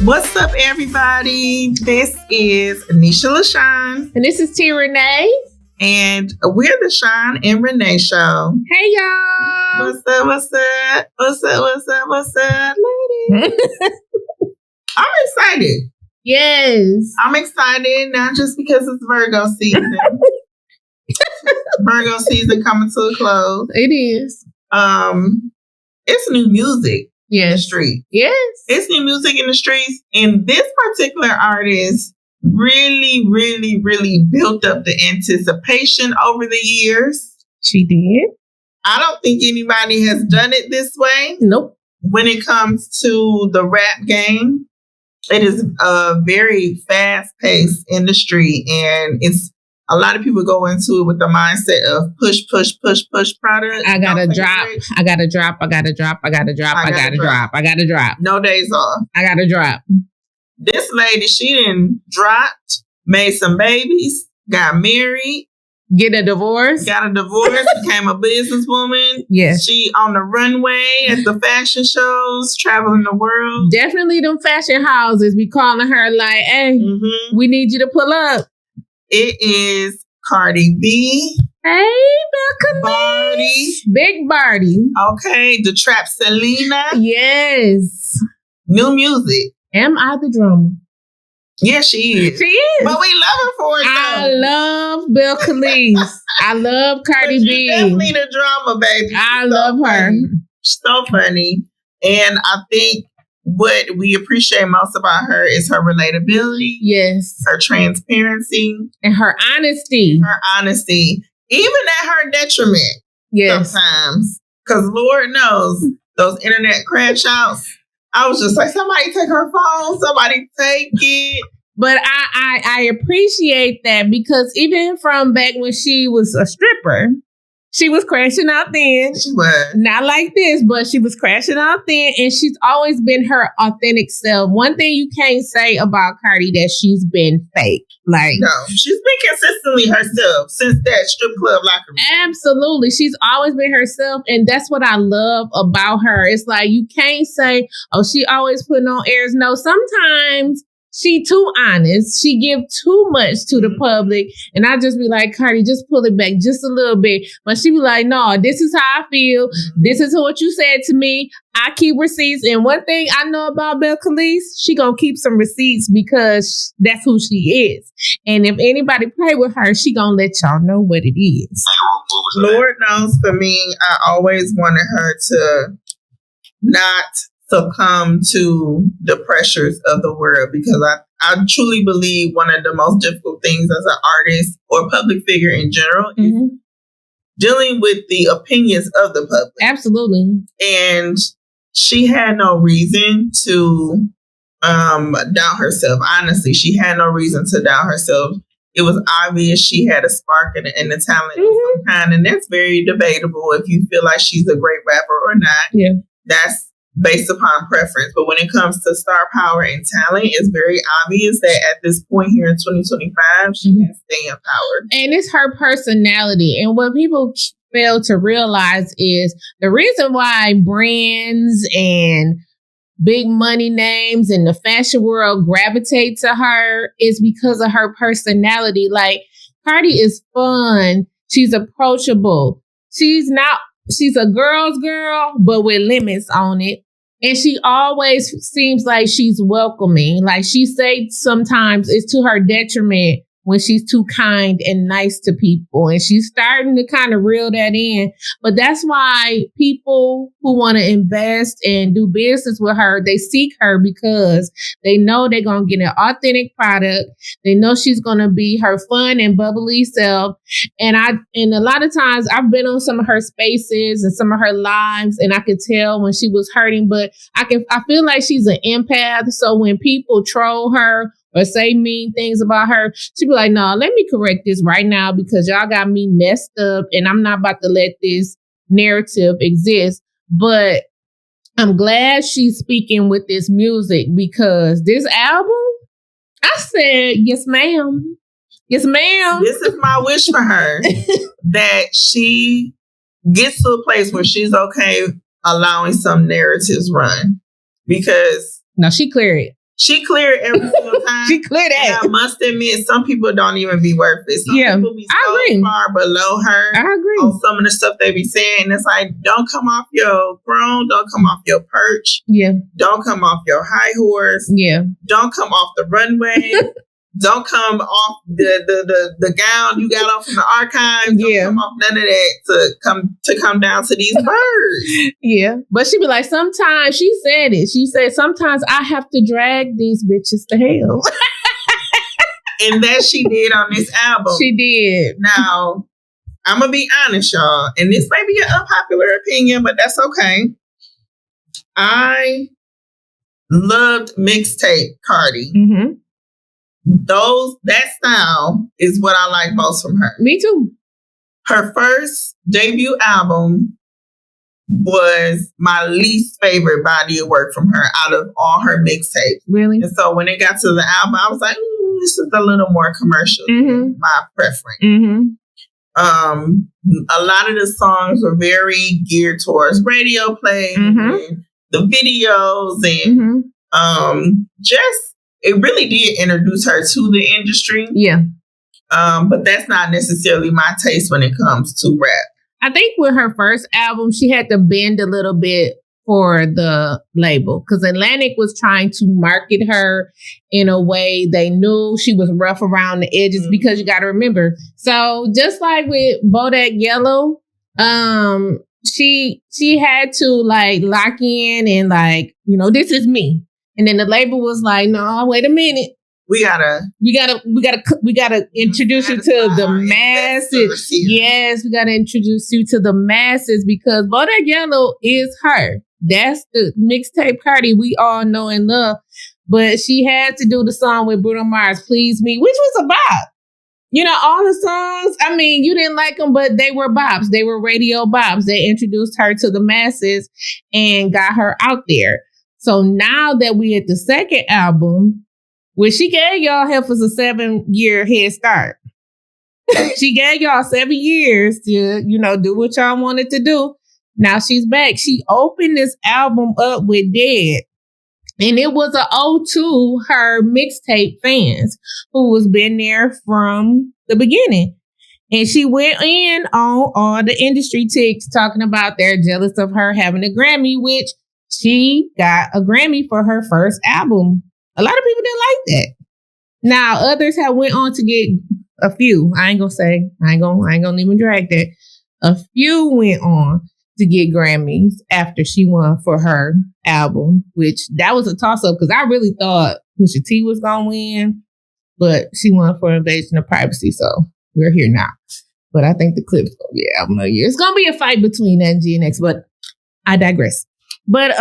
What's up, everybody? This is Anisha LaShawn. And this is T. Renee. And we're the Shawn And Renee Show. Hey, y'all. What's up, what's up? What's up, what's up, what's up, ladies? I'm excited. Yes. I'm excited, not just because it's Virgo season. Virgo season coming to a close. It is. It's new music. In the street. Yes. It's new music in the streets. And this particular artist really, really, really built up the anticipation over the years. She did. I don't think anybody has done it this way. Nope. When it comes to the rap game, it is a very fast-paced industry. And it's a lot of people go into it with the mindset of push product. I gotta drop. No days off. I gotta drop. This lady, she done dropped, made some babies, got married. Got a divorce, became a businesswoman. Yes. She on the runway at the fashion shows, traveling the world. Definitely them fashion houses be calling her like, hey, we need you to pull up. It is Cardi B. Hey, Barty. Big Barty. Okay, the Trap Selena. Yes. New music. Am I the drummer? Yeah, she is. She is. But we love her for it, though. I love Bill Khalees. I love Cardi B. She's definitely the drama, baby. I love her. So funny. And I think what we appreciate most about her is her relatability. Yes. Her transparency. And her honesty. Even at her detriment. Yes. Sometimes. Because Lord knows, those internet crash outs, I was just like, somebody take her phone. Somebody take it. But I appreciate that because even from back when she was a stripper, she was crashing out then. She was. Not like this, but she was crashing out then. And she's always been her authentic self. One thing you can't say about Cardi that she's been fake. Like, no, she's been consistently herself since that strip club locker room. Absolutely. She's always been herself. And that's what I love about her. It's like, you can't say, oh, she always putting on airs. No, sometimes she too honest. She give too much to the public. And I just be like, Cardi, just pull it back just a little bit. But she be like, no, this is how I feel. This is what you said to me. I keep receipts. And one thing I know about Bill Khalees, she gonna keep some receipts because that's who she is. And if anybody play with her, she gonna let y'all know what it is. Lord knows for me, I always wanted her to not succumb to the pressures of the world because I truly believe one of the most difficult things as an artist or public figure in general is dealing with the opinions of the public. Absolutely. And she had no reason to doubt herself. Honestly, she had no reason to doubt herself. It was obvious she had a spark and a talent of some kind, and that's very debatable if you feel like she's a great rapper or not. Yeah. That's based upon preference. But when it comes to star power and talent, it's very obvious that at this point here in 2025, she can stay empowered. And it's her personality. And what people fail to realize is the reason why brands and big money names in the fashion world gravitate to her is because of her personality. Like, Cardi is fun. She's approachable. She's a girl's girl, but with limits on it. And she always seems like she's welcoming. Like she says sometimes it's to her detriment when she's too kind and nice to people. And she's starting to kind of reel that in. But that's why people who want to invest and do business with her, they seek her because they know they're going to get an authentic product. They know she's going to be her fun and bubbly self. And a lot of times I've been on some of her spaces and some of her lives, and I could tell when she was hurting, but I feel like she's an empath. So when people troll her or say mean things about her, she'd be like, no, let me correct this right now because y'all got me messed up and I'm not about to let this narrative exist. But I'm glad she's speaking with this music because this album, I said, yes, ma'am. Yes, ma'am. This is my wish for her, that she gets to a place where she's okay allowing some narratives run. Because no, she cleared it. She cleared every single time. She cleared that. And I must admit, some people don't even be worth it. Some people be so far below her. I agree. On some of the stuff they be saying. It's like, don't come off your throne. Don't come off your perch. Yeah. Don't come off your high horse. Yeah. Don't come off the runway. Don't come off the gown you got off from the archives. Don't come off none of that to come down to these birds. Yeah. But she be like, sometimes, she said it. She said, sometimes I have to drag these bitches to hell. And that she did on this album. She did. Now, I'm going to be honest, y'all. And this may be an unpopular opinion, but that's okay. I loved mixtape Cardi. Mm-hmm. That style is what I like most from her. Me too. Her first debut album was my least favorite body of work from her out of all her mixtapes. Really? And so when it got to the album, I was like, this is a little more commercial than my preference. Mm-hmm. A lot of the songs were very geared towards radio play and the videos and just it really did introduce her to the industry. Yeah. But that's not necessarily my taste when it comes to rap. I think with her first album, she had to bend a little bit for the label because Atlantic was trying to market her in a way they knew she was rough around the edges because you got to remember. So just like with Bodak Yellow, she had to like lock in and like, this is me. And then the label was like, no, wait a minute. We gotta introduce you to the masses. Yes, we gotta introduce you to the masses because Bodak Yellow is her. That's the mixtape Cardi we all know and love. But she had to do the song with Bruno Mars, Please Me, which was a bop. All the songs, I mean, you didn't like them, but they were bops. They were radio bops. They introduced her to the masses and got her out there. So now that we at the second album, which she gave y'all heifers a 7-year head start. She gave y'all 7 years to, do what y'all wanted to do. Now she's back. She opened this album up with Dead. And it was an ode to her mixtape fans who was been there from the beginning. And she went in on all the industry ticks talking about they're jealous of her having a Grammy, which she got a Grammy for her first album. A lot of people didn't like that. Now, others have went on to get a few. I ain't gonna even drag that. A few went on to get Grammys after she won for her album, which that was a toss-up because I really thought Pusha T was gonna win, but she won for Invasion of Privacy, so we're here now. But I think the Clip's gonna be album of the year. It's gonna be a fight between that and GNX, but I digress. But,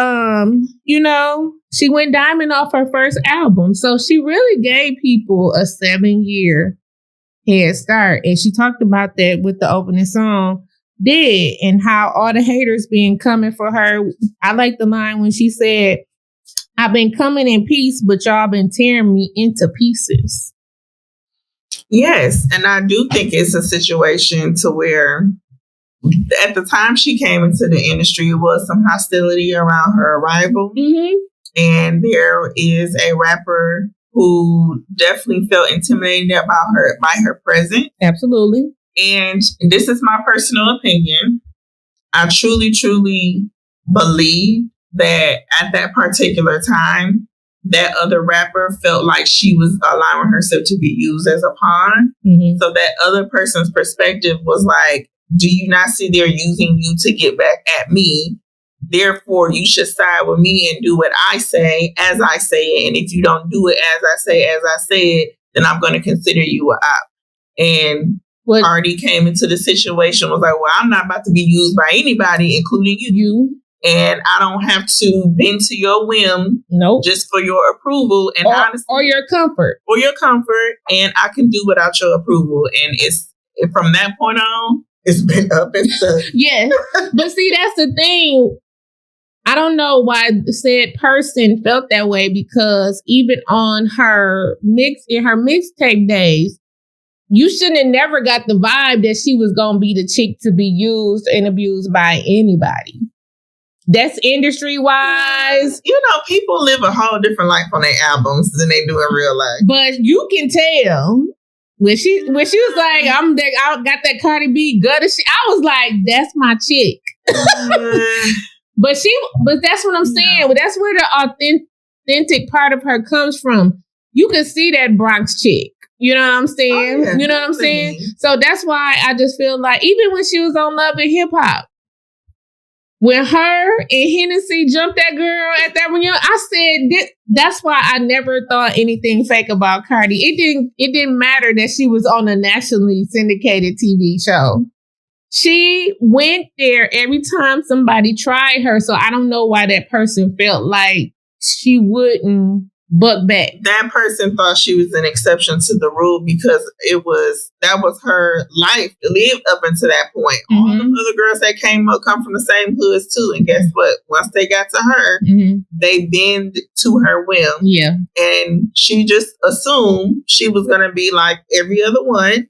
she went diamond off her first album. So she really gave people a 7-year head start. And she talked about that with the opening song, Dead, and how all the haters been coming for her. I like the line when she said, I've been coming in peace, but y'all been tearing me into pieces. Yes. And I do think it's a situation to where at the time she came into the industry, it was some hostility around her arrival. Mm-hmm. And there is a rapper who definitely felt intimidated by her presence. Absolutely. And this is my personal opinion. I truly, truly believe that at that particular time, that other rapper felt like she was allowing herself to be used as a pawn. Mm-hmm. So that other person's perspective was like, do you not see they're using you to get back at me? Therefore, you should side with me and do what I say as I say it. And if you don't do it as I say it, then I'm going to consider you an op. And Cardi came into the situation, was like, well, I'm not about to be used by anybody, including you. And I don't have to bend to your whim just for your approval and honestly, or your comfort. Or your comfort. And I can do without your approval. And it's from that point on, it's been up and stuck. Yeah. But see, that's the thing. I don't know why said person felt that way, because even on her mixtape days, you shouldn't have never got the vibe that she was going to be the chick to be used and abused by anybody. That's industry wise. You know, people live a whole different life on their albums than they do in real life. But you can tell when she was like, I got that Cardi B gutter shit. I was like, that's my chick. But that's what I'm saying. Well, that's where the authentic part of her comes from. You can see that Bronx chick. You know what I'm saying? You know what I'm saying? So that's why I just feel like, even when she was on Love and Hip Hop, when her and Hennessy jumped that girl at that reunion, I said that's why I never thought anything fake about Cardi. It didn't matter that she was on a nationally syndicated TV show. She went there every time somebody tried her. So I don't know why that person felt like she wouldn't buck back. That person thought she was an exception to the rule because that was her life to live up until that point. Mm-hmm. All the other girls that came up come from the same hoods too. And guess what? Once they got to her, they bend to her whim. Yeah. And she just assumed she was going to be like every other one.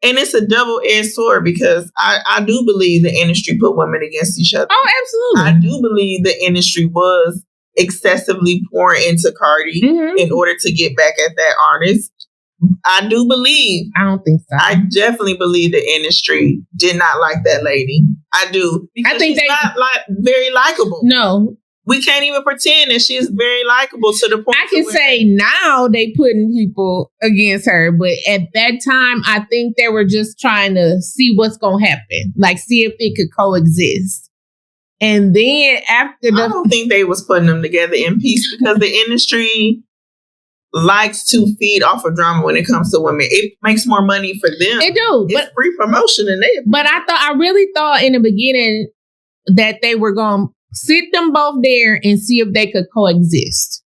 And it's a double-edged sword because I do believe the industry put women against each other. Oh, absolutely. I do believe the industry was excessively pouring into Cardi in order to get back at that artist. I do believe. I don't think so. I definitely believe the industry did not like that lady. I do. Because I think she's not very likable. No. We can't even pretend that she's very likable to the point. I can say now they putting people against her, but at that time, I think they were just trying to see what's going to happen. Like, see if it could coexist. And then after I don't think they was putting them together in peace because the industry likes to feed off of drama when it comes to women. It makes more money for them. They do. It's free promotion and But I really thought in the beginning that they were going to sit them both there and see if they could coexist.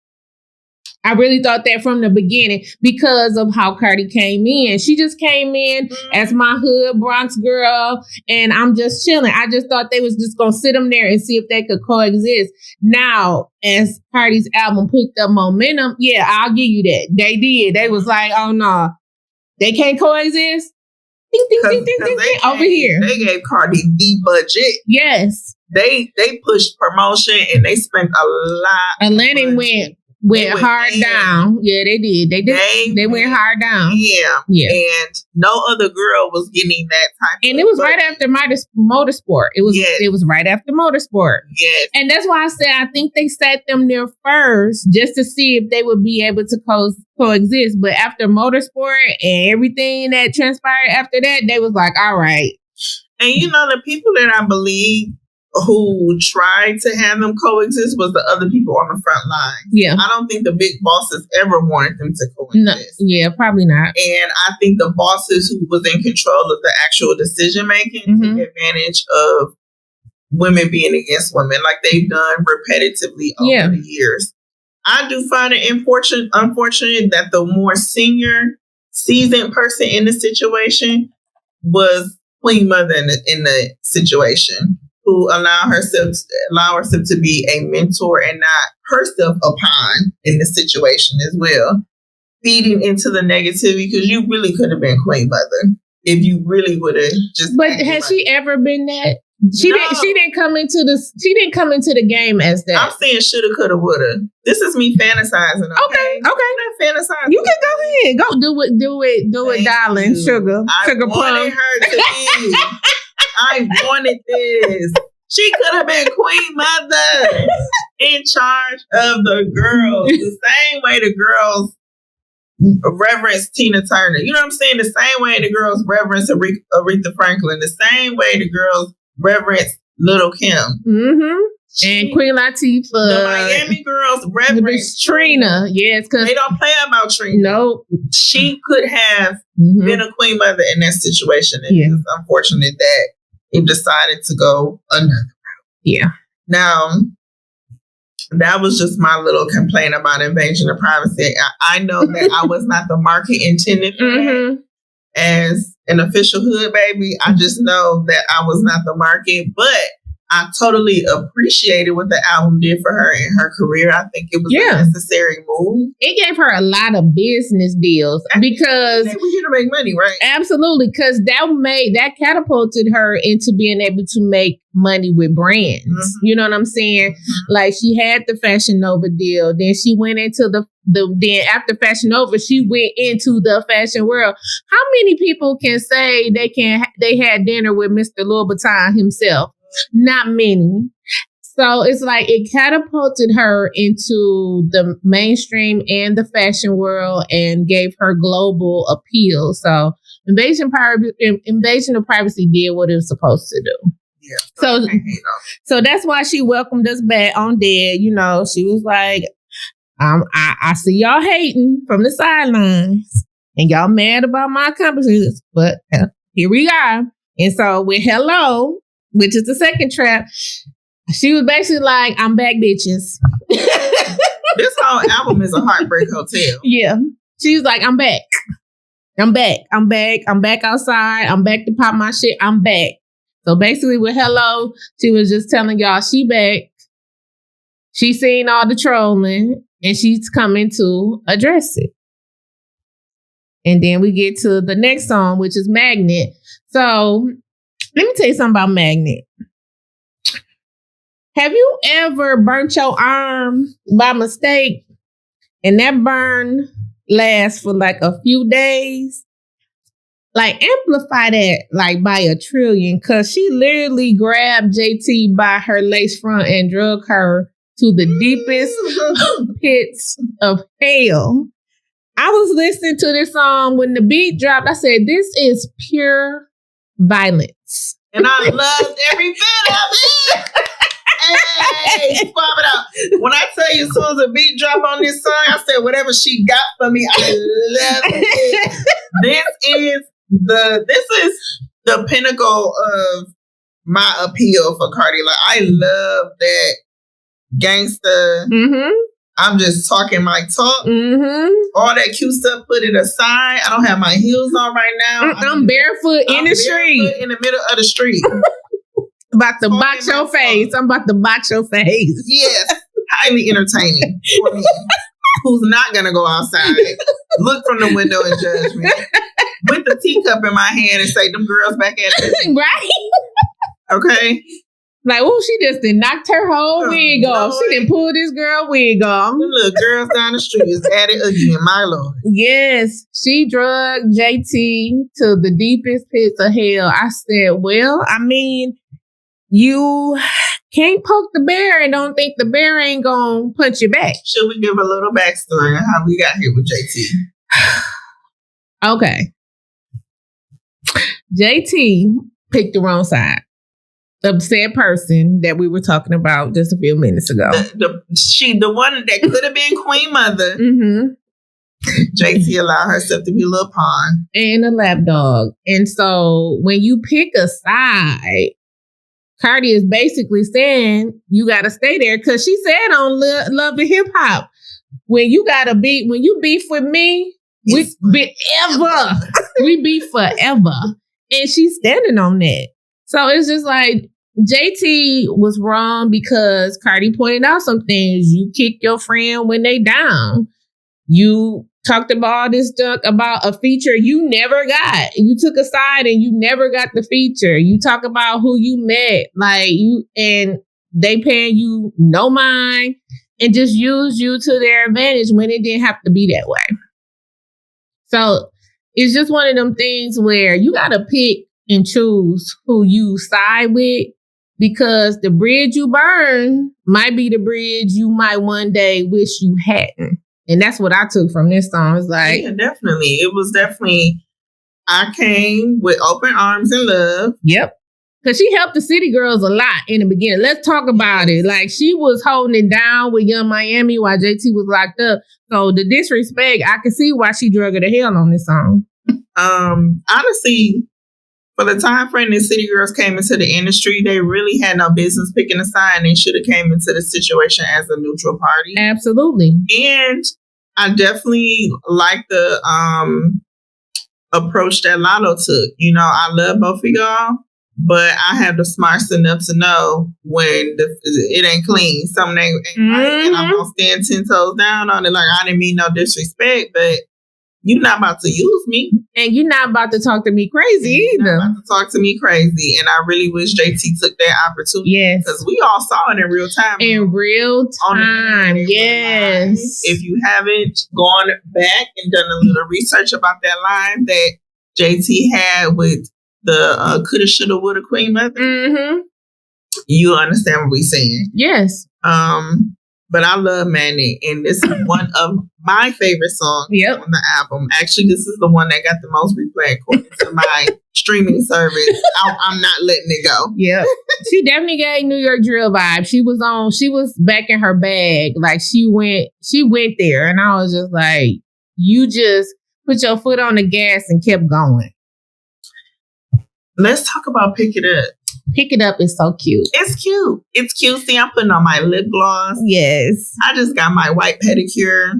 I really thought that from the beginning because of how Cardi came in. She just came in as my hood Bronx girl, and I'm just chilling. I just thought they was just going to sit them there and see if they could coexist. Now, as Cardi's album picked up momentum, yeah, I'll give you that. They did. They was like, oh, no, they can't coexist. Ding, ding, ding, ding, ding, ding, over here. They gave Cardi the budget. Yes. They pushed promotion and they spent a lot. Atlantic went hard down. Yeah, they did. They went hard down. Yeah. And no other girl was getting that type and it was right after Motorsport. It was right after Motorsport. Yes. And that's why I said I think they sat them there first just to see if they would be able to coexist. But after Motorsport and everything that transpired after that, they was like, all right. And you know, the people that I believe who tried to have them coexist was the other people on the front line. Yeah. I don't think the big bosses ever wanted them to coexist. No, yeah, probably not. And I think the bosses who was in control of the actual decision making took advantage of women being against women like they've done repetitively over the years. I do find it unfortunate that the more senior, seasoned person in the situation was Queen Mother in the situation, who allow herself to be a mentor and not herself upon in the situation as well, feeding into the negativity because you really could have been Queen Mother if you really would have just. But has she ever been that? She didn't come into the game as that. I'm saying shoulda, coulda, woulda. This is me fantasizing. Okay. I'm not fantasizing. You can go ahead. Go do it, darling. Sugar plum. Wanted her to be. I wanted this. She could have been Queen Mother in charge of the girls. The same way the girls reverence Tina Turner. You know what I'm saying? The same way the girls reverence Aretha Franklin. The same way the girls reverence Little Kim. Mm-hmm. And Queen Latifah. The Miami girls reverence Trina. Yes, because they don't play about Trina. Nope. She could have been a Queen Mother in that situation. And it's unfortunate that it decided to go another route. Yeah. Now, that was just my little complaint about invasion of privacy. I know that I was not the market intended for that. As an official hood baby, I just know that I was not the market, but I totally appreciated what the album did for her in her career. I think it was a necessary move. It gave her a lot of business deals because we're here to make money, right? Absolutely, because that catapulted her into being able to make money with brands. Mm-hmm. You know what I'm saying? Mm-hmm. Like she had the Fashion Nova deal, then she went into then after Fashion Nova, she went into the fashion world. How many people can say they had dinner with Mr. Louboutin himself? Not many. So it's like it catapulted her into the mainstream and the fashion world and gave her global appeal. So Invasion of Privacy did what it was supposed to do. Yeah. So that's why she welcomed us back on Dead. You know, she was like, I see y'all hating from the sidelines and y'all mad about my accomplishments, but here we are. And so with Hello, which is the second trap, she was basically like, I'm back, bitches. This whole album is a heartbreak hotel. Yeah. She was like, I'm back. I'm back. I'm back. I'm back outside. I'm back to pop my shit. I'm back. So basically with Hello, she was just telling y'all she back. She seen all the trolling and she's coming to address it. And then we get to the next song, which is Magnet. So let me tell you something about Magnet. Have you ever burnt your arm by mistake and that burn lasts for like a few days? Like amplify that like by a trillion, because she literally grabbed JT by her lace front and drug her to the deepest pits of hell. I was listening to this song when the beat dropped. I said, this is pure violence. And I loved every bit of it. Hey, pop it out. When I tell you, as soon as the beat drop on this song, I said, whatever she got for me, I love it. This is the pinnacle of my appeal for Cardi. Like, I love that gangster. Mm-hmm. I'm just talking my talk. Mm-hmm. All that cute stuff, put it aside. I don't have my heels on right now. I'm barefoot in the street. In the middle of the street. About to box your face. I'm about to box your face. Yes. Highly entertaining for me. Who's not going to go outside, look from the window and judge me. With the teacup in my hand and say, them girls back at it. Right? Okay. Like, oh, she just done knocked her whole wig off. She didn't pull this girl wig off. The little girls down the street is at it again, my Lord. Yes, she drugged JT to the deepest pits of hell. I said, well, I mean, you can't poke the bear and don't think the bear ain't gonna punch you back. Should we give a little backstory on how we got here with JT? Okay. JT picked the wrong side. The said person that we were talking about just a few minutes ago. The one that could have been Queen Mother. Mm-hmm. JT allowed herself to be a little pawn. And a lapdog. And so when you pick a side, Cardi is basically saying you got to stay there, because she said on Love and Hip Hop, when you beef with me, we beef forever. And she's standing on that. So it's just like JT was wrong because Cardi pointed out some things. You kick your friend when they down. You talked about all this stuff about a feature you never got. You took a side and you never got the feature. You talk about who you met, and they paying you no mind and just use you to their advantage when it didn't have to be that way. So it's just one of them things where you got to pick and choose who you side with, because the bridge you burn might be the bridge you might one day wish you hadn't. And that's what I took from this song. It's like, yeah, definitely. It was definitely, I came with open arms and love. Yep. Because she helped the city girls a lot in the beginning. Let's talk about it. Like, she was holding it down with Young Miami while JT was locked up. So the disrespect, I can see why she drug her to hell on this song. Honestly, For the time frame that City Girls came into the industry, they really had no business picking a side, and they should have came into the situation as a neutral party. Absolutely. And I definitely like the approach that Lotto took. You know, I love both of y'all, but I have the smarts enough to know when it ain't clean. Something ain't right, and I'm gonna stand 10 toes down on it. Like, I didn't mean no disrespect, but you're not about to use me. And you're not about to talk to me crazy either. You're not about to talk to me crazy. And I really wish JT took that opportunity. Yes. Because we all saw it in real time. In real time, yes. If you haven't gone back and done a little research about that line that JT had with the coulda, shoulda, woulda, queen mother, you understand what we're saying. Yes. But I love Manic, and this is one of my favorite songs on the album. Actually, this is the one that got the most replay according to my streaming service. I'm not letting it go. Yeah, she definitely gave New York drill vibe. She was back in her bag. Like she went there, and I was just like, you just put your foot on the gas and kept going. Let's talk about Pick It Up. Pick It Up is so cute. It's cute. It's cute. See, I'm putting on my lip gloss. Yes. I just got my white pedicure.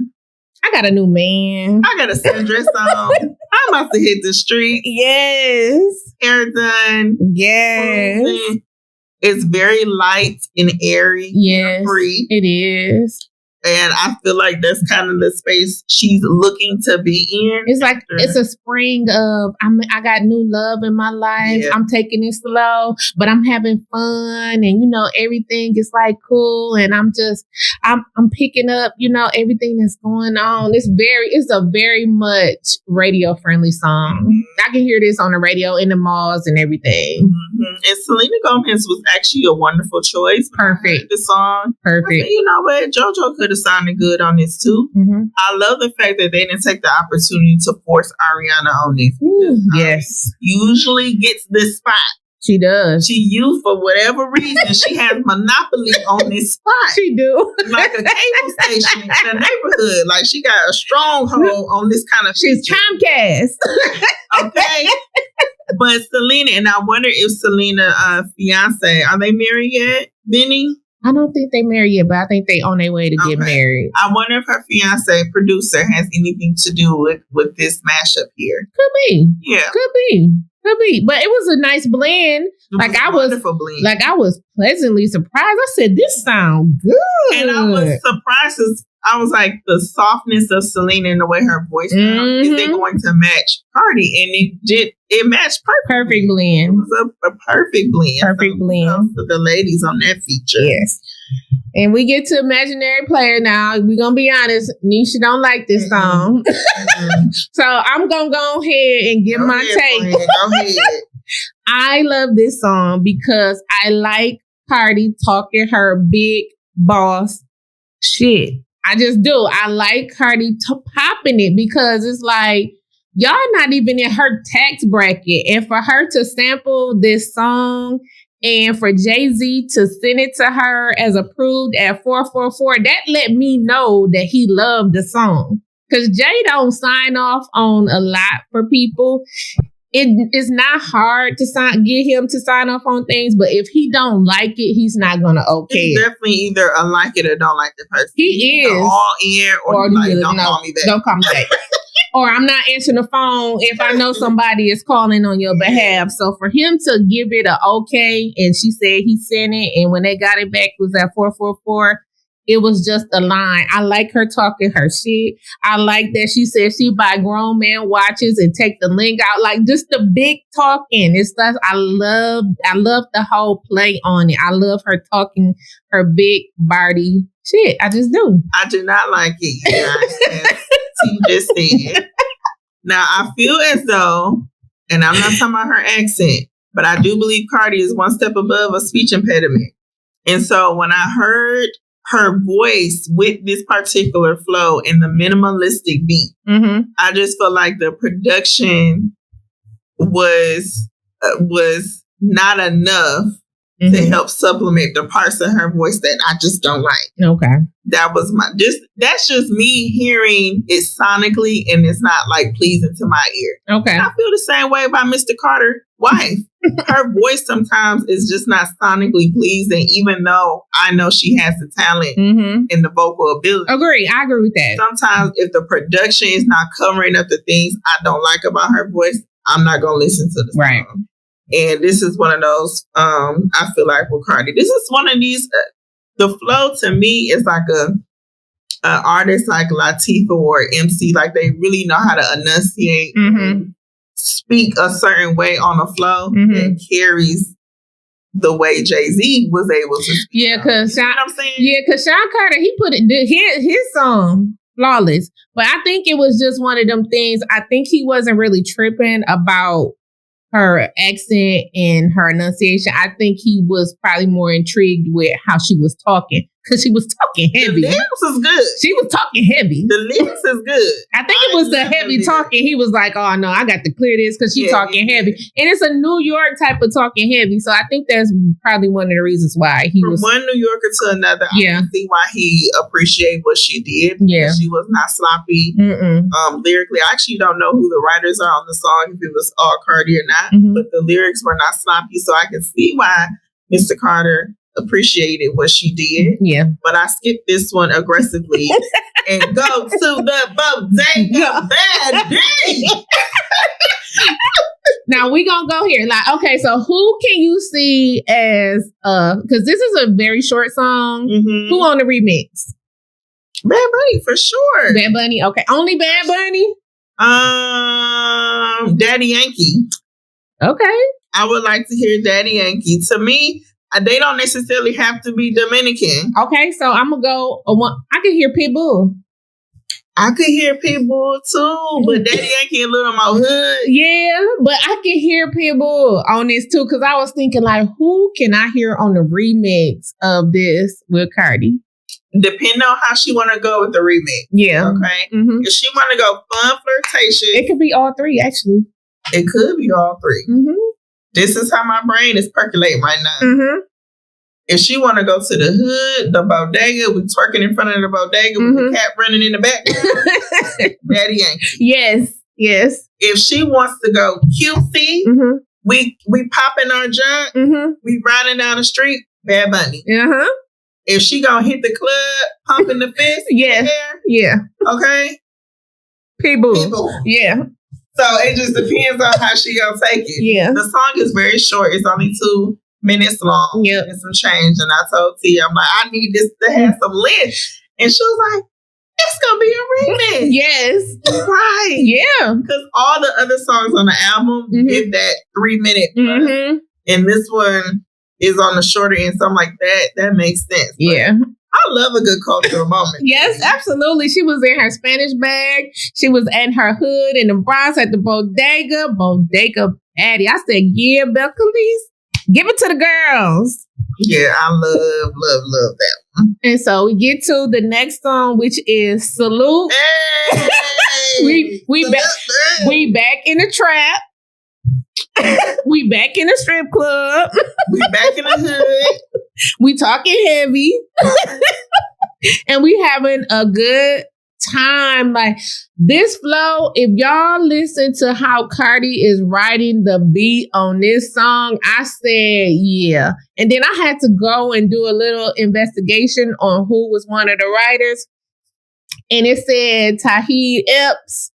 I got a new man. I got a sundress on. I'm about to hit the street. Yes. Hair done. Yes. Cruising. It's very light and airy. Yes. And free. It is. And I feel like that's kind of the space she's looking to be in. It's like it's a spring of I got new love in my life. Yeah. I'm taking it slow, but I'm having fun, and you know everything is like cool. And I'm picking up, you know, everything that's going on. It's a very much radio friendly song. Mm-hmm. I can hear this on the radio in the malls and everything. Mm-hmm. And Selena Gomez was actually a wonderful choice. Perfect. The song. Perfect. Said, you know what, JoJo could have sounded good on this too. Mm-hmm. I love the fact that they didn't take the opportunity to force Ariana on this. Yes. Usually gets this spot. She does. She used for whatever reason. She has monopoly on this spot. She do. Like a cable station in a neighborhood. Like she got a stronghold on this kind of She's Comcast. Okay. But Selena, and I wonder if Selena fiance, are they married yet, Benny? I don't think they married yet, but I think they on their way to get married. I wonder if her fiance producer has anything to do with this mashup here. Could be. Yeah. Could be. But it was a nice blend. I was pleasantly surprised. I said, this sounds good. And I was surprised. I was like, the softness of Selena and the way her voice sounds, is it going to match Cardi? And it did. It matched perfectly. Perfect blend. It was a perfect blend. Perfect blend. For the ladies on that feature. Yes. And we get to Imaginary Player now. We're going to be honest. Nisha don't like this song. So I'm going to go ahead and give my take. Go ahead. I love this song because I like Cardi talking her big boss shit. I just do. I like Cardi popping it because it's like, y'all not even in her tax bracket. And for her to sample this song and for Jay-Z to send it to her as approved at 444, that let me know that he loved the song. Because Jay don't sign off on a lot for people. It is not hard to get him to sign off on things, but if he don't like it, he's not gonna He's definitely either a like it or don't like the person. He is all in or like, don't call me back. Don't call me back. Or I'm not answering the phone if I know somebody is calling on your behalf. So for him to give it a okay, and she said he sent it, and when they got it back, it was at 444. It was just a line. I like her talking her shit. I like that she said she buy grown man watches and take the link out. Like just the big talking. It's like I love the whole play on it. I love her talking her big body shit. I just do. I do not like it. As you just said. Now I feel as though, and I'm not talking about her accent, but I do believe Cardi is one step above a speech impediment. And so when I heard her voice with this particular flow and the minimalistic beat, I just felt like the production was not enough to help supplement the parts of her voice that I just don't like. Okay. That was that's just me hearing it sonically, and it's not like pleasing to my ear. Okay. And I feel the same way about Mr. Carter wife. Her voice sometimes is just not sonically pleasing, even though I know she has the talent and the vocal ability. I agree with that. Sometimes if the production is not covering up the things I don't like about her voice, I'm not going to listen to the song. Right. And this is one of those, I feel like with Cardi, this is one of these, the flow to me is like an artist like Latifah or MC, like they really know how to enunciate and speak a certain way on the flow that carries the way Jay-Z was able to speak. Yeah, because you know what I'm saying? Yeah, because Sean Carter, he put his song flawless. But I think it was just one of them things. I think he wasn't really tripping about her accent and her enunciation. I think he was probably more intrigued with how she was talking, because she was talking heavy. The lyrics is good. She was talking heavy. The lyrics is good. I think it was the heavy talking. He was like, oh no, I got to clear this because she's talking heavy. And it's a New York type of talking heavy. So I think that's probably one of the reasons why he was. From one New Yorker to another, I can see why he appreciated what she did. Yeah. She was not sloppy lyrically. I actually don't know who the writers are on the song, if it was all Cardi or not, but the lyrics were not sloppy. So I can see why Mr. Carter appreciated what she did. Yeah. But I skipped this one aggressively and go to the bodega bad day. Now we gonna go here. Like, okay, so who can you see as because this is a very short song. Who on the remix? Bad Bunny for sure. Bad Bunny, okay. Only Bad Bunny? Daddy Yankee. Okay. I would like to hear Daddy Yankee. To me, they don't necessarily have to be Dominican. Okay, so I'm gonna go. I can hear Pitbull. I could hear Pitbull too, but Daddy Yankee a little more hood. Yeah, but I can hear Pitbull on this too, because I was thinking like, who can I hear on the remix of this with Cardi? Depending on how she want to go with the remix. Yeah. Okay. If she want to go fun, flirtatious, it could be all three actually. It could be all three. This is how my brain is percolating right now. If she want to go to the hood, the bodega, we twerking in front of the bodega with the cat running in the background, Daddy Yankee. Yes. If she wants to go cutesy, we popping our junk, we riding down the street, Bad Bunny. If she gonna hit the club, pumping the fist, okay, Pitbull. Yeah. So it just depends on how she gonna take it. Yeah. The song is very short. It's only 2 minutes long. And some change. And I told Tia, I'm like, I need this to have some length. And she was like, it's gonna be a remix. Yes. Right. Yeah. Because all the other songs on the album give that 3 minute plus. And this one is on the shorter end. So I'm like, that makes sense. Yeah. I love a good cultural moment. Yes, absolutely. She was in her Spanish bag. She was in her hood in the Bronx at the bodega patty. I said, yeah, Beckley's. Give it to the girls. Yeah, I love that one. And so we get to the next song, which is Salute. Hey! we back in the trap. We back in the strip club. We back in the hood. We talking heavy. And we having a good time. Like this flow, if y'all listen to how Cardi is writing the beat on this song, I said, yeah. And then I had to go and do a little investigation on who was one of the writers. And it said Taheed Epps.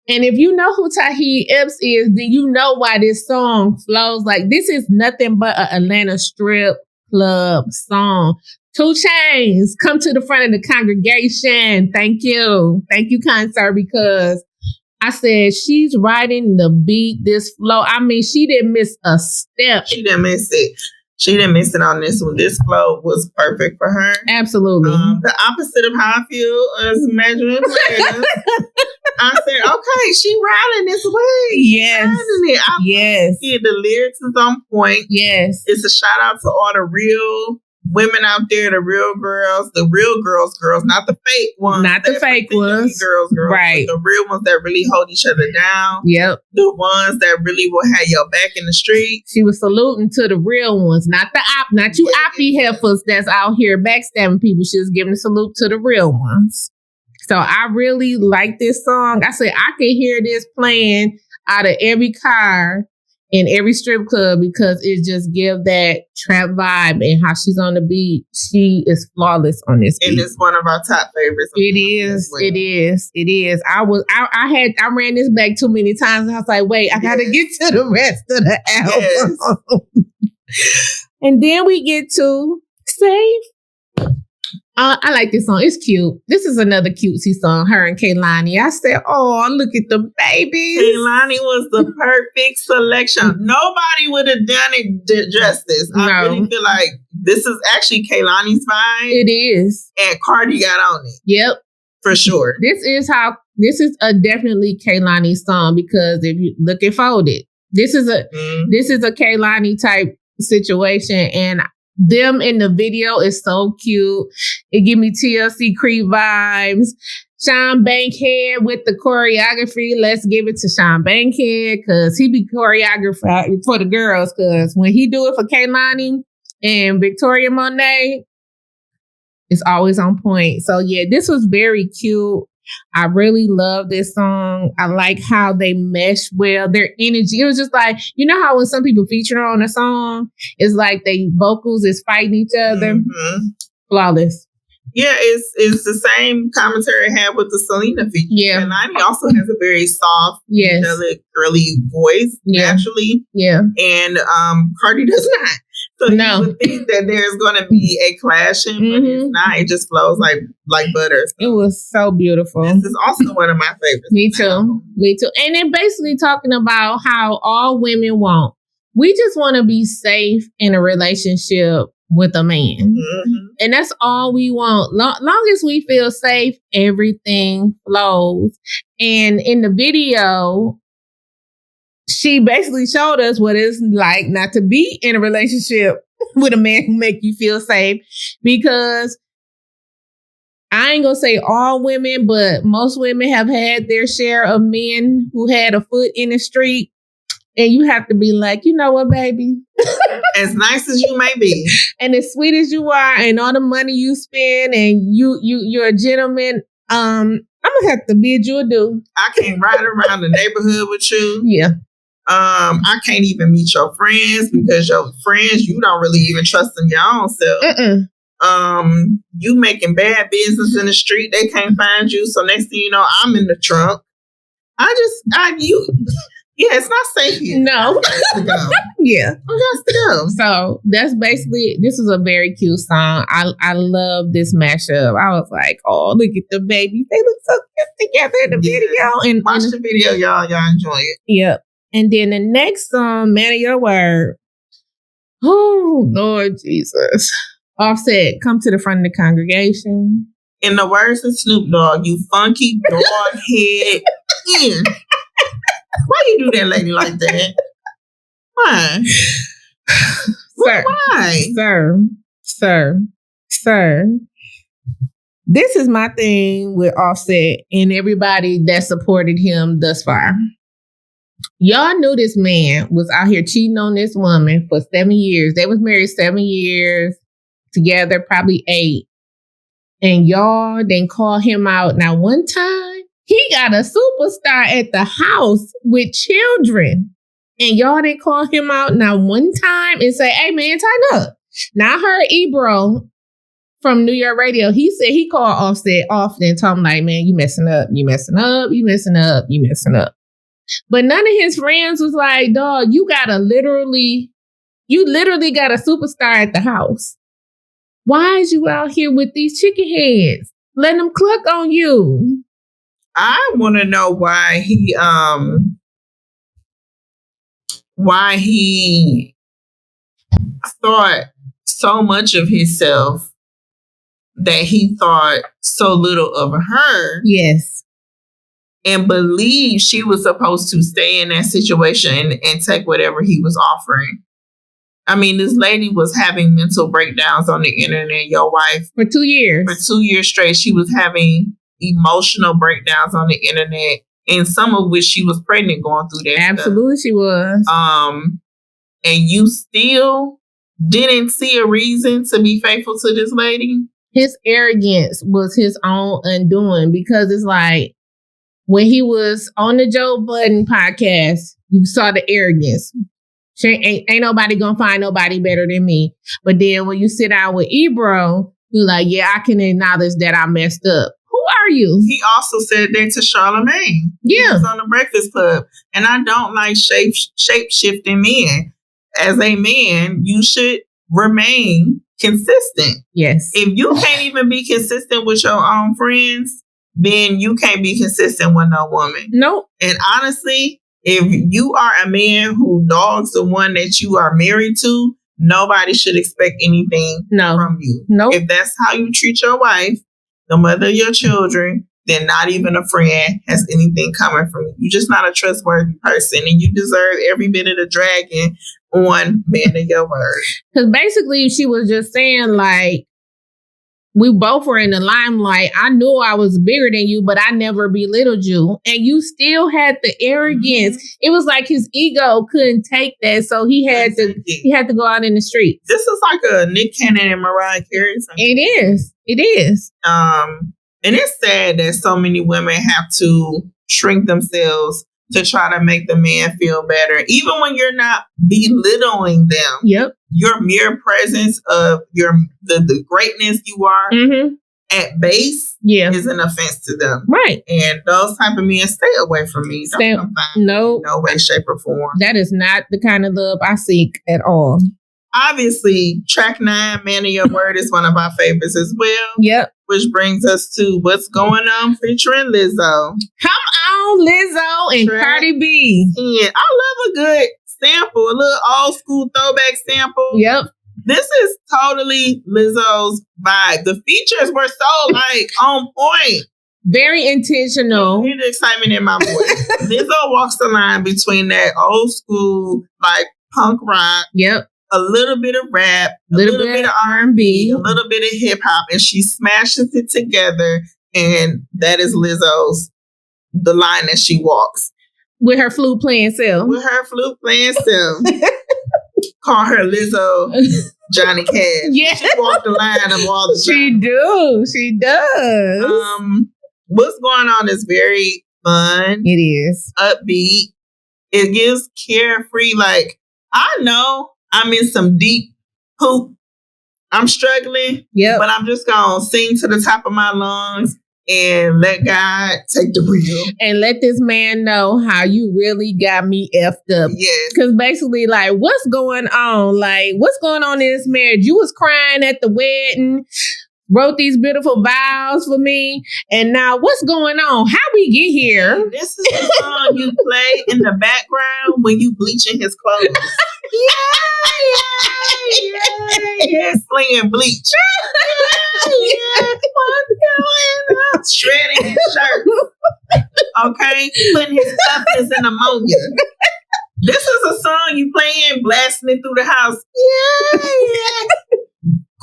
And if you know who Taheed Epps is, then you know why this song flows. Like this is nothing but an Atlanta strip club song. 2 Chainz, come to the front of the congregation. Thank you, kind sir, because I said she's writing the beat, this flow. I mean, she didn't miss a step. She didn't miss it. She didn't miss it on this one. This flow was perfect for her. Absolutely. The opposite of how I feel as measuring players. I said, okay, she riding this way. Yes. Yes. Yeah, the lyrics is on point. Yes. It's a shout out to all the real women out there, the real girls, not the fake ones. Not the fake ones. Girls. Right. The real ones that really hold each other down. Yep. The ones that really will have your back in the street. She was saluting to the real ones, not you oppie heifers that's out here backstabbing people. She was giving a salute to the real ones. So I really like this song. I said I could hear this playing out of every car in every strip club because it just gives that trap vibe, and how she's on the beat. She is flawless on this beat. And it's one of our top favorites. It is. I ran this back too many times, and I was like, wait, I gotta get to the rest of the album. Yes. And then we get to Safe. I like this song. It's cute. This is another cutesy song, her and Kehlani. I said, oh, look at the babies. Kehlani was the perfect selection. Nobody would have done it justice. No. I really feel like this is actually Kehlani's vibe. It is. And Cardi got on it. Yep. For sure. This is a definitely Kehlani song, because if you look at Folded, this is a Kehlani type situation, and them in the video is so cute. It give me TLC Creep vibes. Sean Bankhead with the choreography. Let's give it to Sean Bankhead, because he be choreographer for the girls. Because when he do it for Kehlani and Victoria Monet, it's always on point. So yeah, this was very cute. I really love this song. I like how they mesh well, their energy. It was just like, you know how when some people feature on a song, it's like they vocals is fighting each other. Mm-hmm. Flawless. Yeah, it's the same commentary I had with the Selena feature. Yeah. And Kehlani also has a very soft, angelic, girly voice, naturally. Yeah. And Cardi does not. So you would think that there's going to be a clashing, but it's not. It just flows like butter. So it was so beautiful. This is also one of my favorites. Me too. And it basically talking about how all women want. We just want to be safe in a relationship with a man. Mm-hmm. And that's all we want. Long as we feel safe, everything flows. And in the video, she basically showed us what it's like not to be in a relationship with a man who make you feel safe. Because I ain't gonna say all women, but most women have had their share of men who had a foot in the street. And you have to be like, you know what, baby? As nice as you may be, and as sweet as you are, and all the money you spend, and you're a gentleman, I'm gonna have to bid you adieu. I can't ride around the neighborhood with you. Yeah. I can't even meet your friends, because your friends, you don't really even trust in your own self. You making bad business in the street, they can't find you. So next thing you know, I'm in the trunk. Yeah, it's not safe here. No. Yeah. I got to go. So that's basically, this is a very cute song. I love this mashup. I was like, oh, look at the babies. They look so cute together in the video. And watch the video, y'all. Y'all enjoy it. Yep. And then the next song, Man of Your Word. Oh, Lord Jesus. Offset, come to the front of the congregation. In the words of Snoop Dogg, you funky dog head. Why you do that lady like that? Why? Sir, why? Sir. This is my thing with Offset and everybody that supported him thus far. Y'all knew this man was out here cheating on this woman for 7 years. They was married 7 years, together probably 8. And y'all didn't call him out. Now, one time, he got a superstar at the house with children. And y'all didn't call him out now one time and say, hey, man, tighten up. Now, I heard Ebro from New York radio. He said he called Offset often and told him, like, man, you messing up. But none of his friends was like, dog, you literally got a superstar at the house. Why is you out here with these chicken heads? Let them cluck on you. I want to know why he thought so much of himself that he thought so little of her. Yes. And believed she was supposed to stay in that situation and take whatever he was offering. I mean, this lady was having mental breakdowns on the internet, your wife. For 2 years. For 2 years straight, she was having emotional breakdowns on the internet, and some of which she was pregnant going through that. Absolutely, stuff. She was. And you still didn't see a reason to be faithful to this lady? His arrogance was his own undoing, because it's like when he was on the Joe Budden podcast, you saw the arrogance. Ain't nobody gonna find nobody better than me. But then when you sit down with Ebro, you're like, yeah, I can acknowledge that I messed up. Who are you? He also said that to Charlamagne. Yeah. He was on the Breakfast Club. And I don't like shape-shifting men. As a man, you should remain consistent. Yes. If you can't even be consistent with your own friends, then you can't be consistent with no woman. Nope. And honestly, if you are a man who dogs the one that you are married to, nobody should expect anything from you. Nope. If that's how you treat your wife, the mother of your children, then not even a friend has anything coming from you. You're just not a trustworthy person, and you deserve every bit of the dragging on man of your word. Because basically she was just saying, like, we both were in the limelight. I knew I was bigger than you, but I never belittled you. And you still had the arrogance. Mm-hmm. It was like his ego couldn't take that. So he had to go out in the streets. This is like a Nick Cannon and Mariah Carey song. It is. And it's sad that so many women have to shrink themselves to try to make the man feel better. Even when you're not belittling them. Yep. Your mere presence of the greatness you are at base is an offense to them. Right. And those type of men, stay away from me. Don't come find me in no way, shape, or form. That is not the kind of love I seek at all. Obviously, track 9, Man of Your Word, is one of our favorites as well. Yep. Which brings us to What's Going On featuring Lizzo. Come on, Lizzo and Cardi B. And I love a good sample, a little old school throwback sample. Yep. This is totally Lizzo's vibe. The features were so on point. Very intentional. Hear the excitement in my voice. Lizzo walks the line between that old school punk rock. Yep. A little bit of rap, a little bit of R&B, a little bit of hip hop, and she smashes it together. And that is the line that she walks. With her flute playing self. Call her Lizzo Johnny Cash. Yeah. She walked the line of all the time. She does. What's Going On is very fun. It is. Upbeat. It gives carefree, I know I'm in some deep poop. I'm struggling. Yep. But I'm just going to sing to the top of my lungs and let God take the wheel. And let this man know how you really got me effed up. Yes. Because basically, what's going on? What's going on in this marriage? You was crying at the wedding, wrote these beautiful vows for me, and now what's going on? How we get here? This is the song you play in the background when you bleaching his clothes. Yeah. Slinging bleach. Yeah. What's going on? Shredding his shirt. Okay? Putting his toughness in ammonia. This is a song you playing, blasting it through the house. Yeah.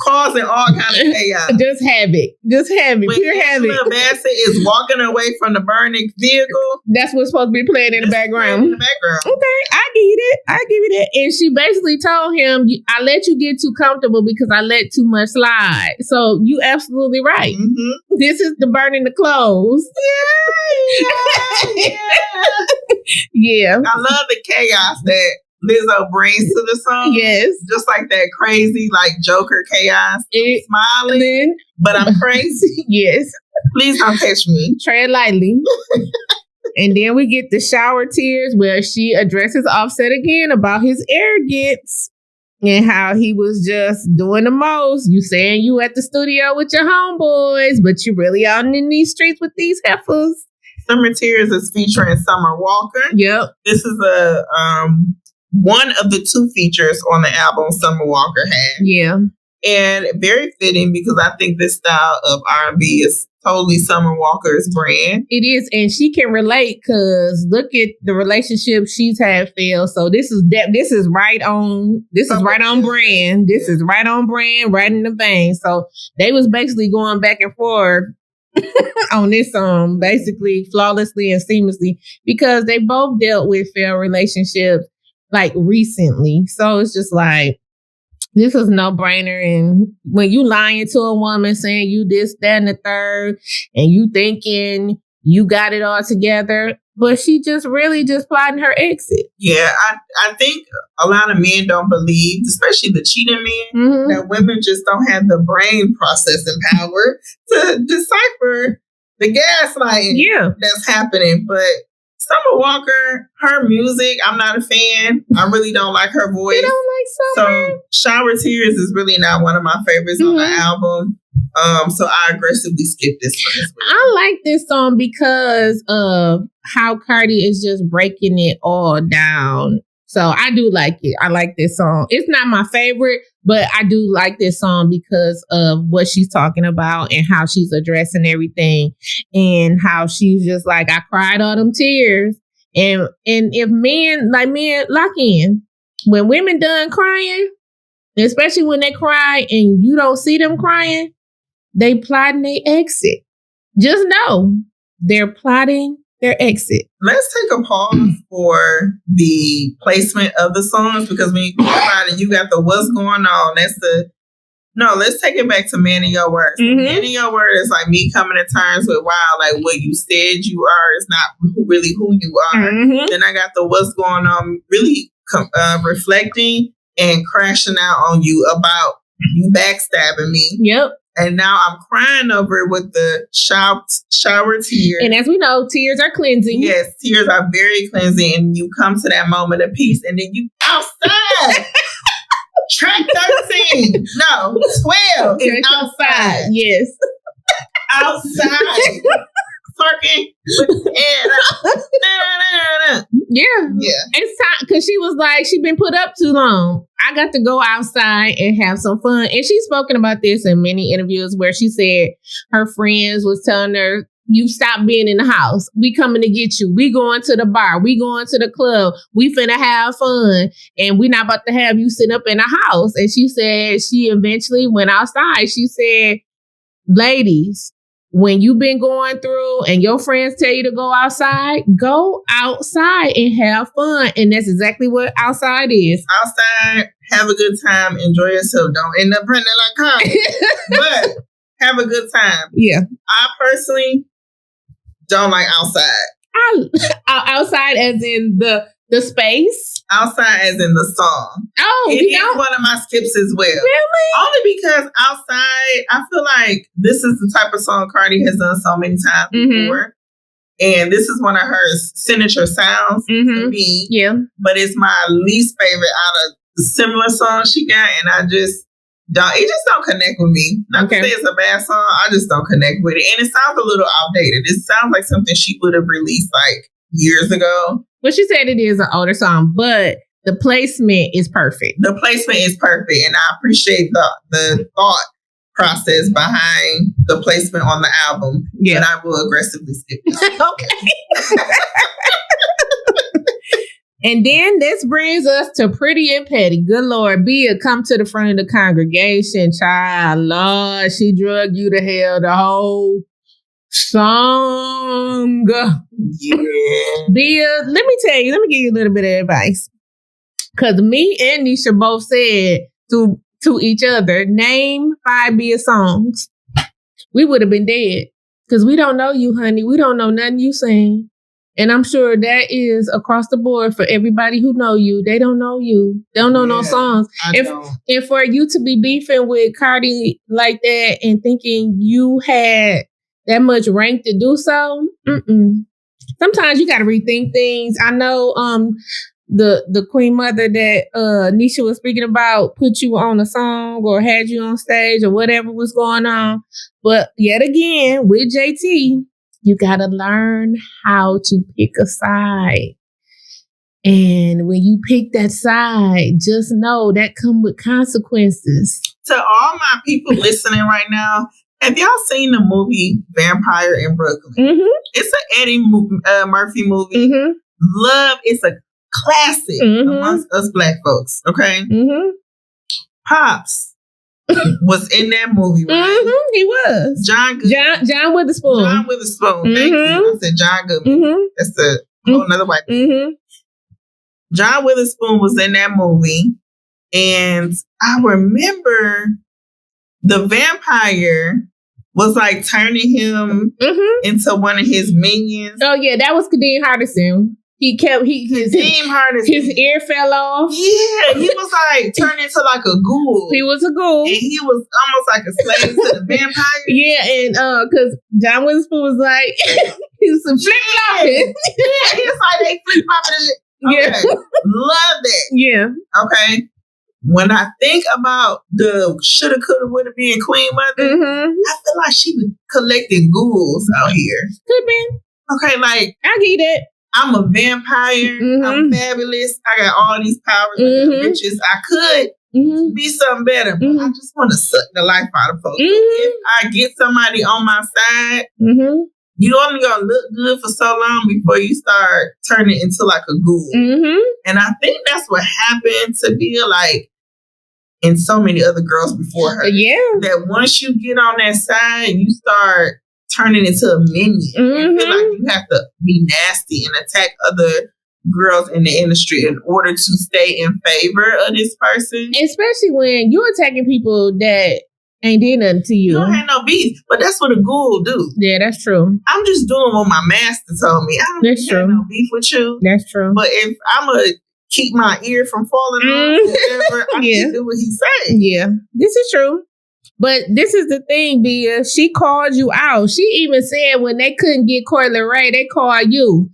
Causing all kind of chaos. Just havoc. Pure havoc. Angela Bassett is walking away from the burning vehicle. That's what's supposed to be playing in the background. Okay, I give you that. And she basically told him, I let you get too comfortable because I let too much slide. So you absolutely right. Mm-hmm. This is the burning the clothes. Yeah. I love the chaos that Lizzo brings to the song. Yes. Just like that crazy, Joker chaos. I'm smiling, but I'm crazy. Yes. Please don't catch me. Tread lightly. And then we get the shower tears where she addresses Offset again about his arrogance and how he was just doing the most. You saying you at the studio with your homeboys, but you really out in these streets with these heifers. Summer Tears is featuring Summer Walker. Yep. This is one of the 2 features on the album Summer Walker had. Yeah. And very fitting because I think this style of R&B is totally Summer Walker's brand. It is. And she can relate because look at the relationship she's had fail. So this is right on. This is right on brand. This is right on brand, right in the vein. So they was basically going back and forth on this song, basically flawlessly and seamlessly because they both dealt with failed relationships recently. So it's just this is no brainer. And when you lying to a woman saying you this, that, and the third, and you thinking you got it all together, but she just really just plotting her exit. Yeah, I think a lot of men don't believe, especially the cheating men, that women just don't have the brain processing power to decipher the gaslighting that's happening. But Summer Walker, her music, I'm not a fan. I really don't like her voice. You don't like Summer? So Shower Tears is really not one of my favorites on the album. So I aggressively skipped this one as well. I like this song because of how Cardi is just breaking it all down. So I do like it. I like this song. It's not my favorite, but I do like this song because of what she's talking about and how she's addressing everything and how she's just like, I cried all them tears. And if men lock in, when women done crying, especially when they cry and you don't see them crying, they plotting their exit. Just know they're plotting their exit. Let's take a pause for the placement of the songs, because when you think about it, you got the what's going on. Let's take it back to Man of Your Word. So Man of Your Word is like me coming to terms with, wow, like what you said you are is not really who you are. Then I got the what's going on, really reflecting and crashing out on you about you backstabbing me. Yep. And now I'm crying over it with the shower tears. And as we know, tears are cleansing. Yes, tears are very cleansing. And you come to that moment of peace. And then you outside. Track 13. No, 12 is outside. Yes. Outside. Twerking with the head up. Yeah. It's time, because she was like, she been put up too long. I got to go outside and have some fun. And she's spoken about this in many interviews where she said her friends was telling her, you stop being in the house. We coming to get you. We going to the bar. We going to the club. We finna have fun. And we not about to have you sit up in the house. And she said she eventually went outside. She said, ladies, when you've been going through and your friends tell you to go outside and have fun. And that's exactly what outside is. Outside, have a good time, enjoy yourself. Don't end up running like Cardi. But have a good time. Yeah. I personally don't like outside. Outside as in the space? Outside as in the song. Oh, it is one of my skips as well. Really? Only because outside, I feel like this is the type of song Cardi has done so many times before. And this is one of her signature sounds for me. Yeah. But it's my least favorite out of the similar songs she got. And I just don't, it just don't connect with me. Not to say it's a bad song, I just don't connect with it. And it sounds a little outdated. It sounds like something she would have released like years ago. Well, she said it is an older song, but the placement is perfect. The placement is perfect. And I appreciate the thought process behind the placement on the album. Yeah. But I will aggressively skip it. Okay. And then this brings us to Pretty and Petty. Good Lord, Bia come to the front of the congregation. Child, Lord, she drug you to hell the whole song. Yeah. Bia, let me give you a little bit of advice. Because me and Nisha both said to each other, name 5 Bia songs. We would have been dead. Because we don't know you, honey. We don't know nothing you sing. And I'm sure that is across the board for everybody who know you. They don't know you. They don't know no songs. And for you to be beefing with Cardi like that and thinking you had that much rank to do so, sometimes you got to rethink things. I know the Queen Mother that Nisha was speaking about put you on a song or had you on stage or whatever was going on. But yet again, with JT, you got to learn how to pick a side. And when you pick that side, just know that come with consequences. To all my people listening right now, have y'all seen the movie Vampire in Brooklyn? It's an Eddie Murphy movie. Love is a classic amongst us Black folks. Okay. Pops was in that movie, right? He was. John Goodman. John Witherspoon. John Witherspoon. Thank you. I said John Goodman. That's a whole nother white person. John Witherspoon was in that movie. And I remember the vampire was like turning him into one of his minions. Oh yeah, that was Kadeem Hardison. His ear fell off. Yeah, he was like turned into like a ghoul. He was a ghoul. And he was almost like a slave to the vampire. Yeah, and because John Witherspoon was like, he was some flip-flopping. Yeah, he was like, they flip-flopping. Okay. Yeah. Love that. Yeah. Okay. When I think about the shoulda, coulda, woulda been Queen Mother, I feel like she was collecting ghouls out here. Could be. Okay, like I get it. I'm a vampire. I'm fabulous. I got all these powers. I got riches. I could be something better, but I just want to suck the life out of folks. If I get somebody on my side, you only gonna look good for so long before you start turning into like a ghoul. And I think that's what happened to Bia, like, and so many other girls before her. Yeah. That once you get on that side, you start turning into a minion. You feel like you have to be nasty and attack other girls in the industry in order to stay in favor of this person. Especially when you're attacking people that ain't did nothing to you. You don't have no beef, but that's what a ghoul do. Yeah, that's true. I'm just doing what my master told me. I don't have no beef with you. That's true. But if I'm going to keep my ear from falling off, whatever, I can do what he's saying. Yeah, this is true. But this is the thing, Bia. She called you out. She even said when they couldn't get Coi Leray, they called you.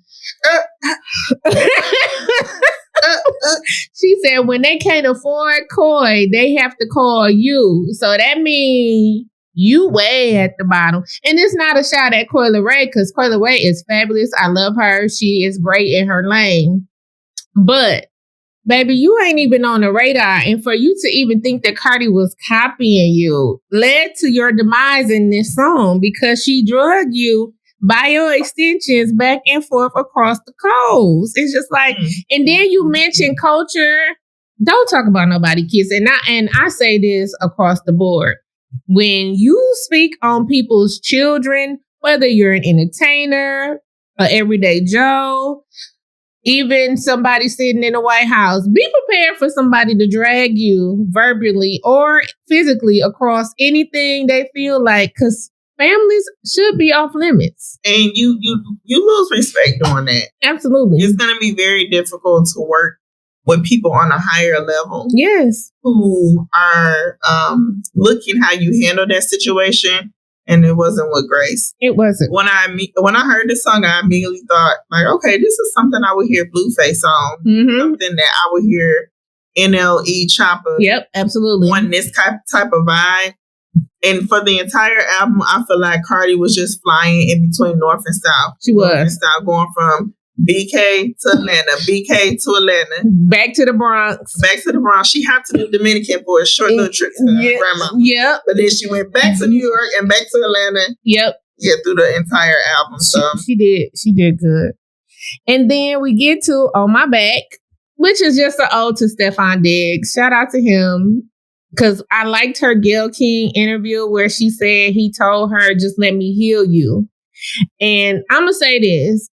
She said when they can't afford Coi, they have to call you. So that means you way at the bottom. And it's not a shot at Coi Leray because Coi Leray is fabulous. I love her. She is great in her lane. But baby, you ain't even on the radar. And for you to even think that Cardi was copying you led to your demise in this song because she drug you by your extensions back and forth across the coast. It's just like, and then you mention culture. Don't talk about nobody kissing. And I say this across the board. When you speak on people's children, whether you're an entertainer, an everyday Joe, even somebody sitting in the White House, be prepared for somebody to drag you verbally or physically across anything they feel like, because families should be off limits. And you lose respect doing that. Absolutely. It's going to be very difficult to work with people on a higher level. Yes. Who are looking how you handle that situation. And it wasn't with grace. It wasn't. When I heard this song, I immediately thought, like, okay, this is something I would hear Blueface on. Something that I would hear NLE Chopper. Yep, absolutely. On this type of vibe. And for the entire album, I feel like Cardi was just flying in between North and South. She was. North and South, going from BK to Atlanta, BK to Atlanta. Back to the Bronx. She had to do Dominican for a short little trip to her grandma. Yep. But then she went back to New York and back to Atlanta. Yep. Yeah, through the entire album. So she did. She did good. And then we get to On My Back, which is just an ode to Stefan Diggs. Shout out to him. Because I liked her Gayle King interview where she said he told her, just let me heal you. And I'm going to say this.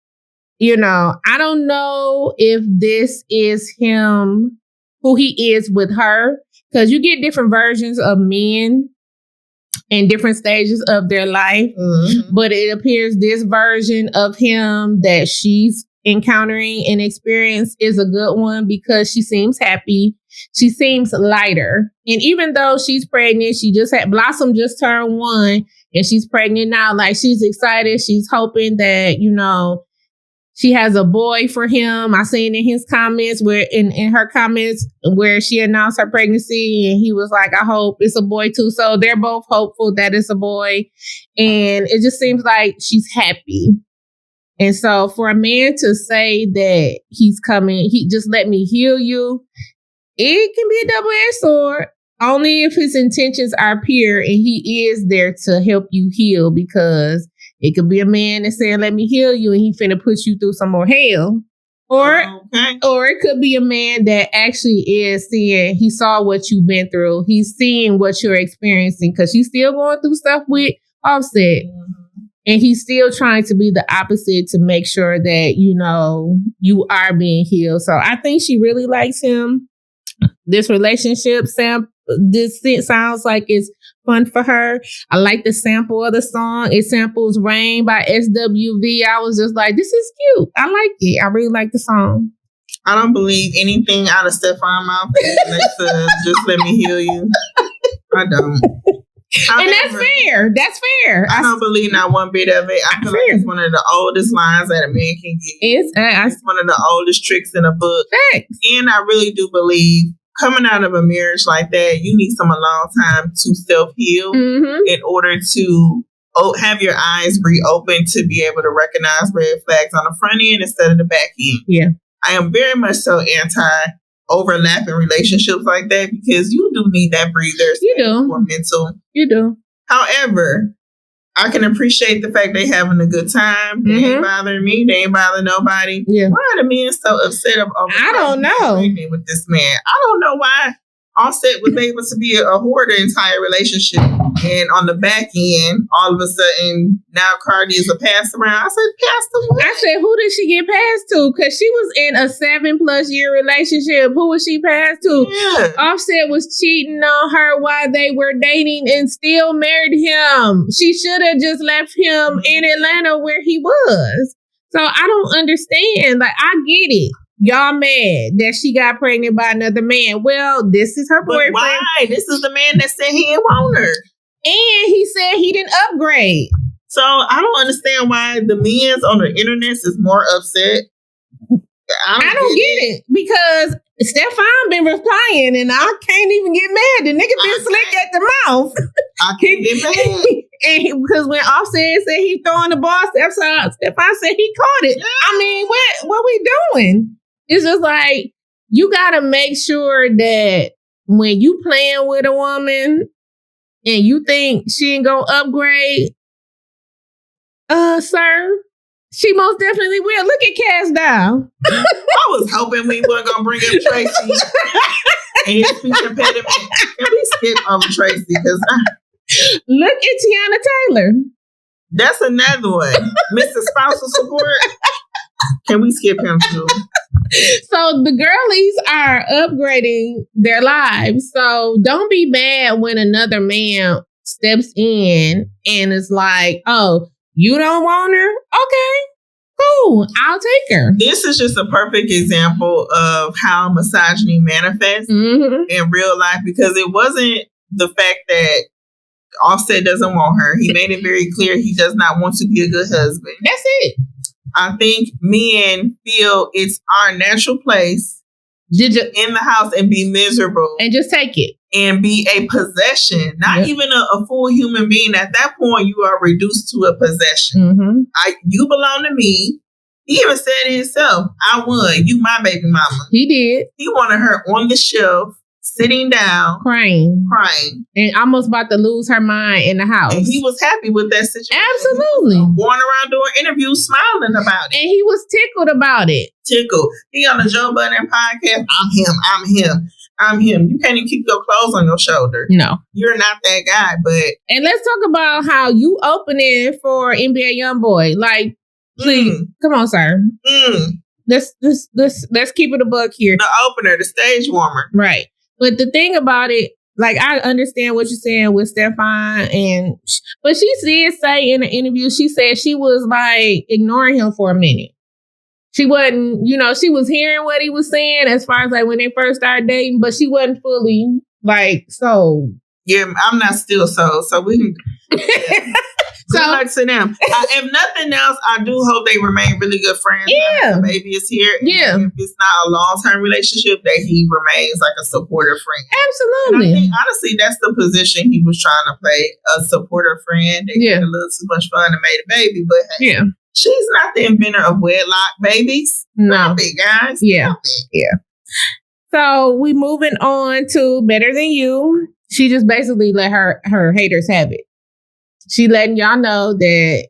You know, I don't know if this is him, who he is with her, because you get different versions of men in different stages of their life. But it appears this version of him that she's encountering and experience is a good one because she seems happy. She seems lighter. And even though she's pregnant, she just had Blossom just turned 1 and she's pregnant now. Like, she's excited. She's hoping that, you know, she has a boy for him. I seen in his comments where in her comments where she announced her pregnancy and he was like, I hope it's a boy too. So they're both hopeful that it's a boy. And it just seems like she's happy. And so for a man to say that he's coming, he just let me heal you, it can be a double-edged sword. Only if his intentions are pure and he is there to help you heal, because it could be a man that's saying, let me heal you, and he finna put you through some more hell. Or it could be a man that actually is seeing, he saw what you've been through. He's seeing what you're experiencing, because she's still going through stuff with Offset. And he's still trying to be the opposite to make sure that, you know, you are being healed. So I think she really likes him. This relationship this sounds like it's fun for her. I like the sample of the song. It samples Rain by SWV. I was just like, this is cute. I like it. I really like the song. I don't believe anything out of Stefan's mouth. Just let me heal you. I don't. However, and that's fair. That's fair. I don't believe not one bit of it. I feel like it's one of the oldest lines that a man can get. It's one of the oldest tricks in a book. Thanks. And I really do believe coming out of a marriage like that, you need some alone time to self-heal in order to have your eyes reopened to be able to recognize red flags on the front end instead of the back end. Yeah. I am very much so anti-overlapping relationships like that because you do need that breather. You do. For mental. You do. However, I can appreciate the fact they having a good time. They ain't bothering me. They ain't bothering nobody. Yeah. Why are the men so upset over I don't know. With this man? I don't know why Offset was able to be a whore the entire relationship. And on the back end, all of a sudden, now Cardi is a pass around. I said, pass the what? I said, who did she get passed to? Because she was in a 7+ year relationship. Who was she passed to? Yeah. Offset was cheating on her while they were dating and still married him. She should have just left him in Atlanta where he was. So I don't understand. Like, I get it. Y'all mad that she got pregnant by another man. Well, this is her boyfriend. But why? This is the man that said he didn't want her. And he said he didn't upgrade. So I don't understand why the men's on the internet is more upset. I don't get it. Because Stefan been replying and I can't even get mad. The nigga been slick at the mouth. I can't get mad. And because when Offset said he throwing the ball, Stefan said he caught it. Yeah. I mean, what we doing? It's just like, you got to make sure that when you playing with a woman and you think she ain't going to upgrade, sir, she most definitely will. Look at Cass Down. I was hoping we weren't going to bring up Tracy and his speech impediment. Can we skip over Tracy? Because look at Tiana Taylor. That's another one. Mr. Spousal Support. Can we skip him too? So the girlies are upgrading their lives. So don't be mad when another man steps in and is like, oh, you don't want her? Okay, cool. I'll take her. This is just a perfect example of how misogyny manifests in real life, because it wasn't the fact that Offset doesn't want her. He made it very clear he does not want to be a good husband. That's it. I think men feel it's our natural place in the house and be miserable. And just take it. And be a possession. Not even a full human being. At that point, you are reduced to a possession. You belong to me. He even said it himself. I won. You my baby mama. He did. He wanted her on the shelf, sitting down, crying, and almost about to lose her mind in the house. And he was happy with that situation. Absolutely. Going around doing interviews, smiling about it. And he was tickled about it. Tickled. He on the Joe Budden podcast. I'm him. You can't even keep your clothes on your shoulder. No. You're not that guy, but... And let's talk about how you opening for NBA YoungBoy. Like, please, come on, sir. Let's keep it a buck here. The opener, the stage warmer. Right. But the thing about it, like, I understand what you're saying with Stefan, but she did say in an interview, she said she was like ignoring him for a minute. She wasn't, she was hearing what he was saying as far as like when they first started dating, but she wasn't fully like sold. Yeah, I'm not still sold, so we can. Good luck to them. If nothing else, I do hope they remain really good friends. Yeah. The baby is here. Yeah. If it's not a long-term relationship, that he remains like a supportive friend. Absolutely. And I think, honestly, that's the position he was trying to play, a supportive friend. They had a little too much fun and made a baby, but hey, she's not the inventor of wedlock babies. No. Stop it, guys. Yeah. Yeah. So we moving on to Better Than You. She just basically let her haters have it. She letting y'all know that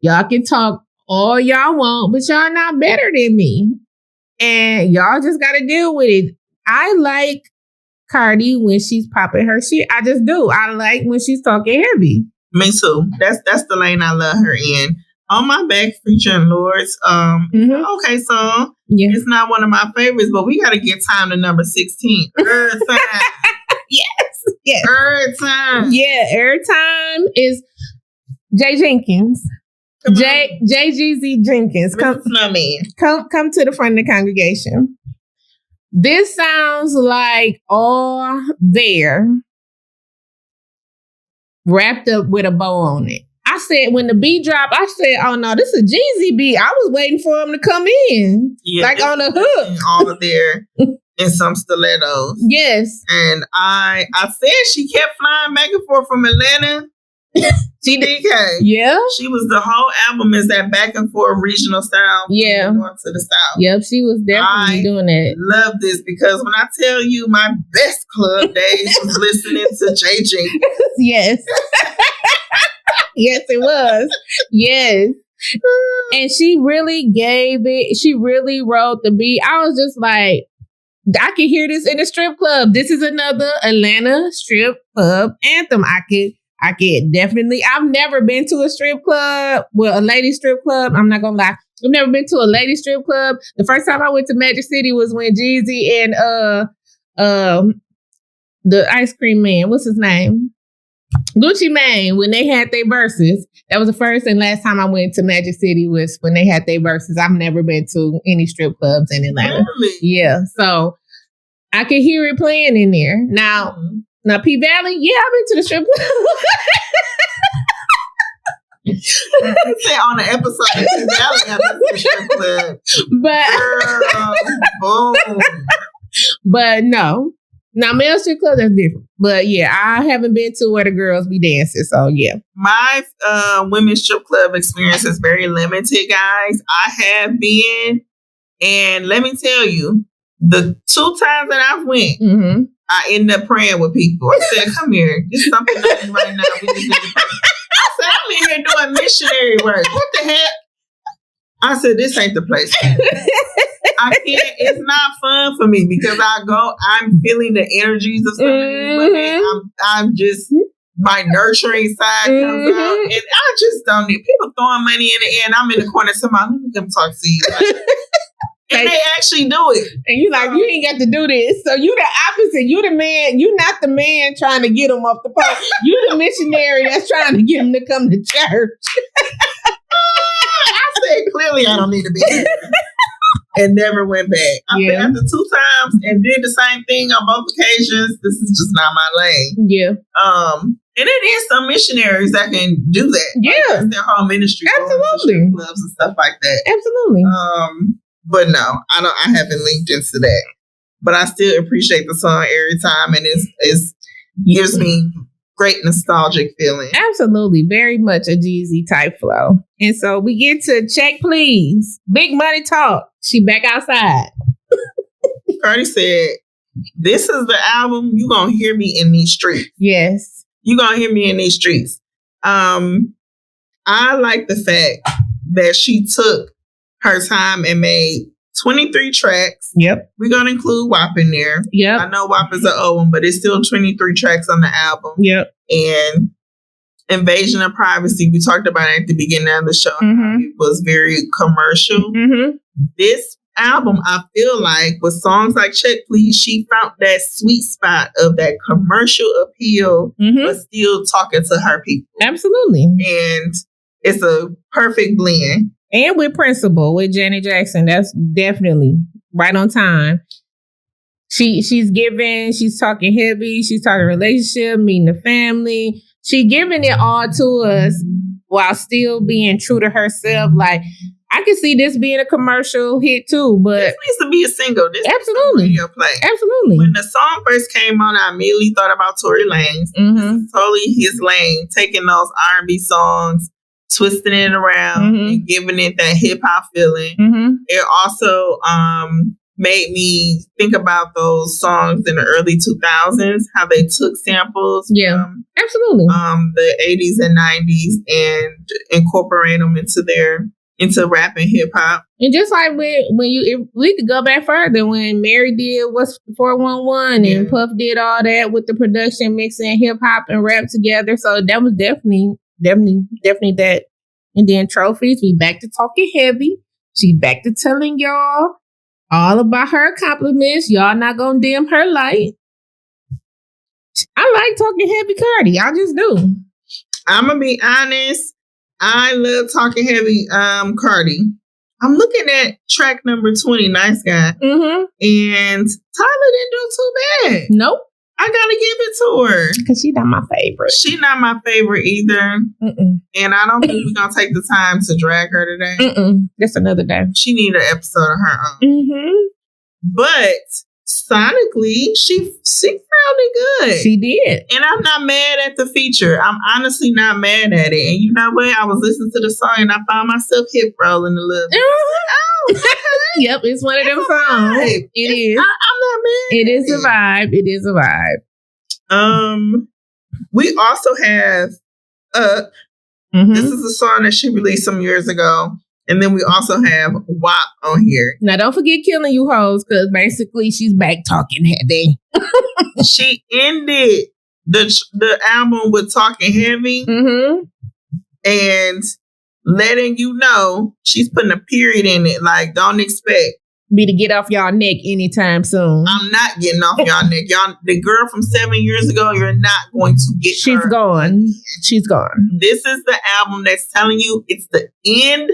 y'all can talk all y'all want, but y'all not better than me. And y'all just got to deal with it. I like Cardi when she's popping her shit. I just do. I like when she's talking heavy. Me too. That's the lane I love her in. On My Back featuring Lords. Okay song. Yeah. It's not one of my favorites, but we got to get time to number 16. Yeah. Every time. Yeah, every time is Jay Jenkins. JGZ Jenkins. Come to the front of the congregation. This sounds like all there wrapped up with a bow on it. I said, when the beat dropped, I said, oh no, this is a Jeezy beat. I was waiting for him to come in. Yeah, like on the hook. All there in some stilettos. Yes. And I said she kept flying back and forth from Atlanta. She did. Yeah. She was the whole album is that back and forth regional style. Yeah. From the north to the south. Yep, she was definitely doing that. Love this because when I tell you my best club days was listening to Jay Jenkins. Yes. Yes, it was. Yes. And she really gave it. She really wrote the beat. I was just like, I can hear this in a strip club. This is another Atlanta strip club anthem. I could definitely. I've never been to a strip club. Well, a lady strip club. I'm not gonna lie. I've never been to a lady strip club. The first time I went to Magic City was when Jeezy and the ice cream man, what's his name? Gucci Mane, when they had their verses. That was the first and last time I went to Magic City was when they had their verses. I've never been to any strip clubs in Atlanta. Really? Yeah. So I could hear it playing in there. Now P Valley, yeah, I've been to the strip club. Say on the episode of P Valley, I've been to the strip club. Boom. But no. Now, male strip club, that's different. But yeah, I haven't been to where the girls be dancing. So yeah. My women's strip club experience is very limited, guys. I have been. And let me tell you, the 2 times that I've went, I ended up praying with people. I said, come here. There's something up right now. We just need to pray. I said, I'm in here doing missionary work. What the heck? I said, this ain't the place. I can't. It's not fun for me because I'm feeling the energies of some of these women. I'm just, my nurturing side comes out. And I just don't need people throwing money in the air. And I'm in the corner. Somebody, let me come talk to you. And they actually do it. And you like, you ain't got to do this. So you the opposite. You the man. You not the man trying to get them off the phone. You the missionary that's trying to get them to come to church. I said, clearly I don't need to be here. And never went back. I've been after 2 times and did the same thing on both occasions. This is just not my lane. Yeah. And it is some missionaries that can do that. Yeah. Like, that's their whole ministry. Absolutely. Clubs and stuff like that. Absolutely. But no, I haven't linked into that. But I still appreciate the song every time, and it gives me great nostalgic feeling. Absolutely. Very much a Jeezy type flow. And so we get to Check Please. Big Money Talk. She back outside. Cardi said, this is the album. You gonna hear me in these streets. Yes. You gonna hear me in these streets. I like the fact that she took her time and made 23 tracks. Yep. We're going to include WAP in there. Yep. I know WAP is an old one, but it's still 23 tracks on the album. Yep. And Invasion of Privacy, we talked about it at the beginning of the show. It was very commercial. This album, I feel like, with songs like Check Please, she found that sweet spot of that commercial appeal, but still talking to her people. Absolutely. And it's a perfect blend. And with Principal, with Janet Jackson, that's definitely right on time. She's talking heavy, she's talking relationship, meeting the family. She giving it all to us while still being true to herself. Like, I can see this being a commercial hit too, but this needs to be a single. This absolutely, radio play. Absolutely. When the song first came on, I immediately thought about Tory Lanez. This is totally his lane, taking those R&B songs, twisting it around and giving it that hip hop feeling. It also made me think about those songs in the early 2000s, how they took samples from absolutely the 80s and 90s and incorporate them into rap and hip hop. And just like if we could go back further, when Mary did what's 411 and Puff did all that with the production, mixing hip hop and rap together. So that was definitely that. And then Trophies, we back to talking heavy. She back to telling y'all all about her accomplishments. Y'all not gonna dim her light. I like Talking Heavy Cardi. I just do. I'm gonna be honest. I love Talking Heavy Cardi. I'm looking at track number 20, Nice Guy. Mm-hmm. And Tyler didn't do too bad. Nope. I gotta give it to her. Because she's not my favorite. She's not my favorite either. Mm-mm. And I don't think we're gonna take the time to drag her today. Mm-mm. That's another day. She need an episode of her own. Mm-hmm. But sonically, she sounded good. She did. And I'm not mad at the feature. I'm honestly not mad at it. And you know what? I was listening to the song and I found myself hip rolling a little bit. Yep, it's one of them songs. It is. I'm not mad. It is a vibe. It is a vibe. We also have this is a song that she released some years ago. And then we also have WAP on here. Now, don't forget Killing You Hoes, because basically she's back talking heavy. She ended the album with Talking Heavy and letting you know she's putting a period in it. Like, don't expect me to get off y'all neck anytime soon. I'm not getting off y'all neck. Y'all, the girl from 7 years ago, you're not going to get She's her. Gone. She's gone. This is the album that's telling you it's the end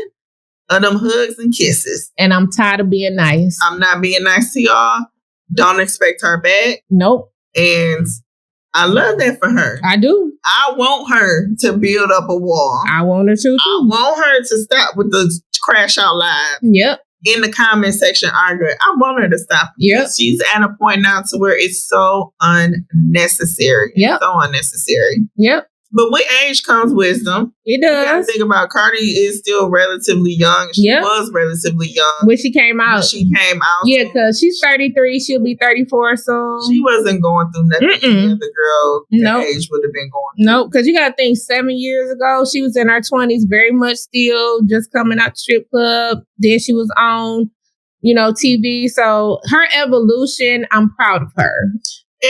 of them hugs and kisses. And I'm tired of being nice. I'm not being nice to y'all. Don't expect her back. Nope. And I love that for her. I do. I want her to build up a wall. I want her to too. I want her to stop with the crash out live. Yep. In the comment section arguing. I want her to stop. Yep. She's at a point now to where it's so unnecessary. Yep. So unnecessary. Yep. But with age comes wisdom. It You gotta does. think about Cardi is still relatively young. She was relatively young when she came out. Yeah, because she's 33. She'll be 34 soon. She wasn't going through nothing the girl that age would have been going through. Nope, because you got to think 7 years ago, she was in her 20s, very much still just coming out the strip club. Then she was on, TV. So her evolution, I'm proud of her.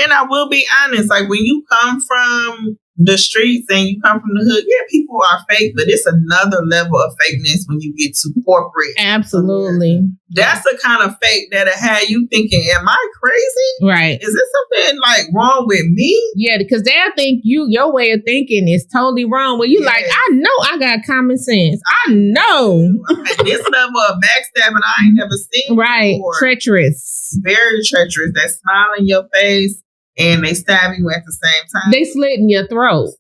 And I will be honest, like when you come from the streets and you come from the hood, yeah, people are fake, but it's another level of fakeness when you get to corporate. Absolutely. That's the kind of fake that'll have you thinking, am I crazy? Right. Is there something like wrong with me? Yeah, because they'll think your way of thinking is totally wrong. When you like, I know I got common sense. I know. This level of backstabbing I ain't never seen before. Treacherous. Very treacherous. That smile in your face. And they stab you at the same time. They slit in your throat.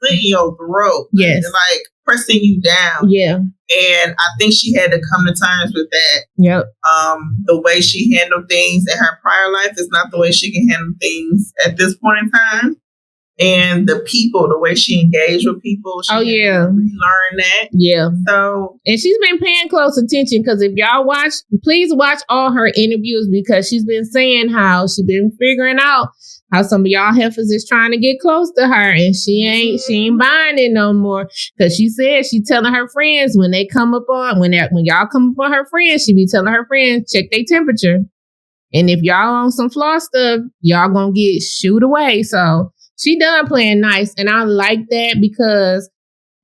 Yes. They're like pressing you down. Yeah. And I think she had to come to terms with that. Yep. The way she handled things in her prior life is not the way she can handle things at this point in time. And the way she engaged with people. She relearn that. Yeah. So. And she's been paying close attention because if y'all please watch all her interviews because she's been saying how she's been figuring out how some of y'all heifers is trying to get close to her and she ain't buying it no more. Cause she said she telling her friends when y'all come up on her friends, she be telling her friends, check their temperature. And if y'all on some flaw stuff, y'all gonna get shooed away. So she done playing nice. And I like that because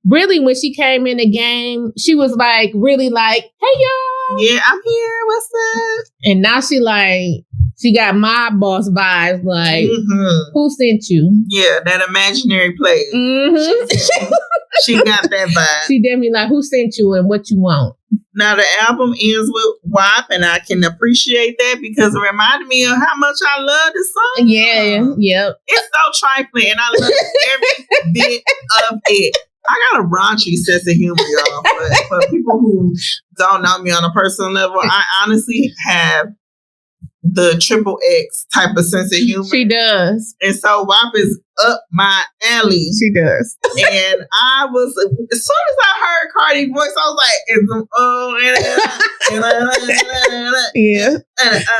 really when she came in the game, she was like, really like, hey y'all. Yeah, I'm here. What's up? And now she got my boss vibes, like, who sent you? Yeah, that imaginary player. She got that vibe. She definitely like, who sent you and what you want? Now, the album ends with WAP, and I can appreciate that because it reminded me of how much I love this song. Yeah, yep. It's so trifling, and I love every bit of it. I got a raunchy sense of humor, y'all. For people who don't know me on a personal level, I honestly have the triple X type of sense of humor. She does. And so WAP is up my alley. She does. And I was, as soon as I heard Cardi's voice, I was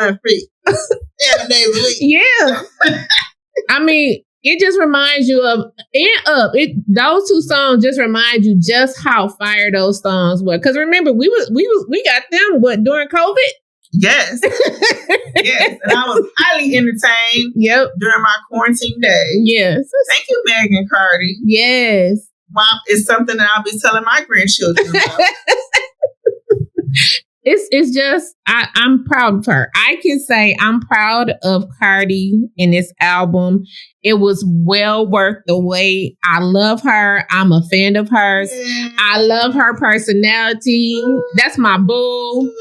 like, free. 7 days a week. Yeah. I mean, it just reminds you of those two songs just remind you just how fire those songs were. Because remember, we got them during COVID? Yes. Yes. And I was highly entertained during my quarantine day. Yes. Thank you, Meg and Cardi. Yes. WAP is something that I'll be telling my grandchildren about. it's just I'm proud of her. I can say I'm proud of Cardi in this album. It was well worth the wait. I love her. I'm a fan of hers. I love her personality. That's my boo.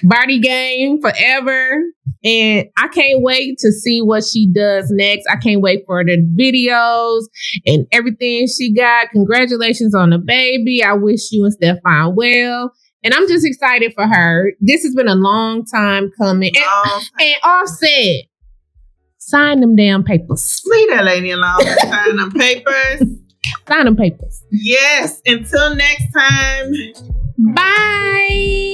Body game forever. And I can't wait to see what she does next. I can't wait for the videos and everything she got. Congratulations on the baby. I wish you and Stefan well. And I'm just excited for her. This has been a long time coming. And Offset, sign them damn papers. Leave that lady alone. Sign them papers. Sign them papers. Yes. Until next time. Bye.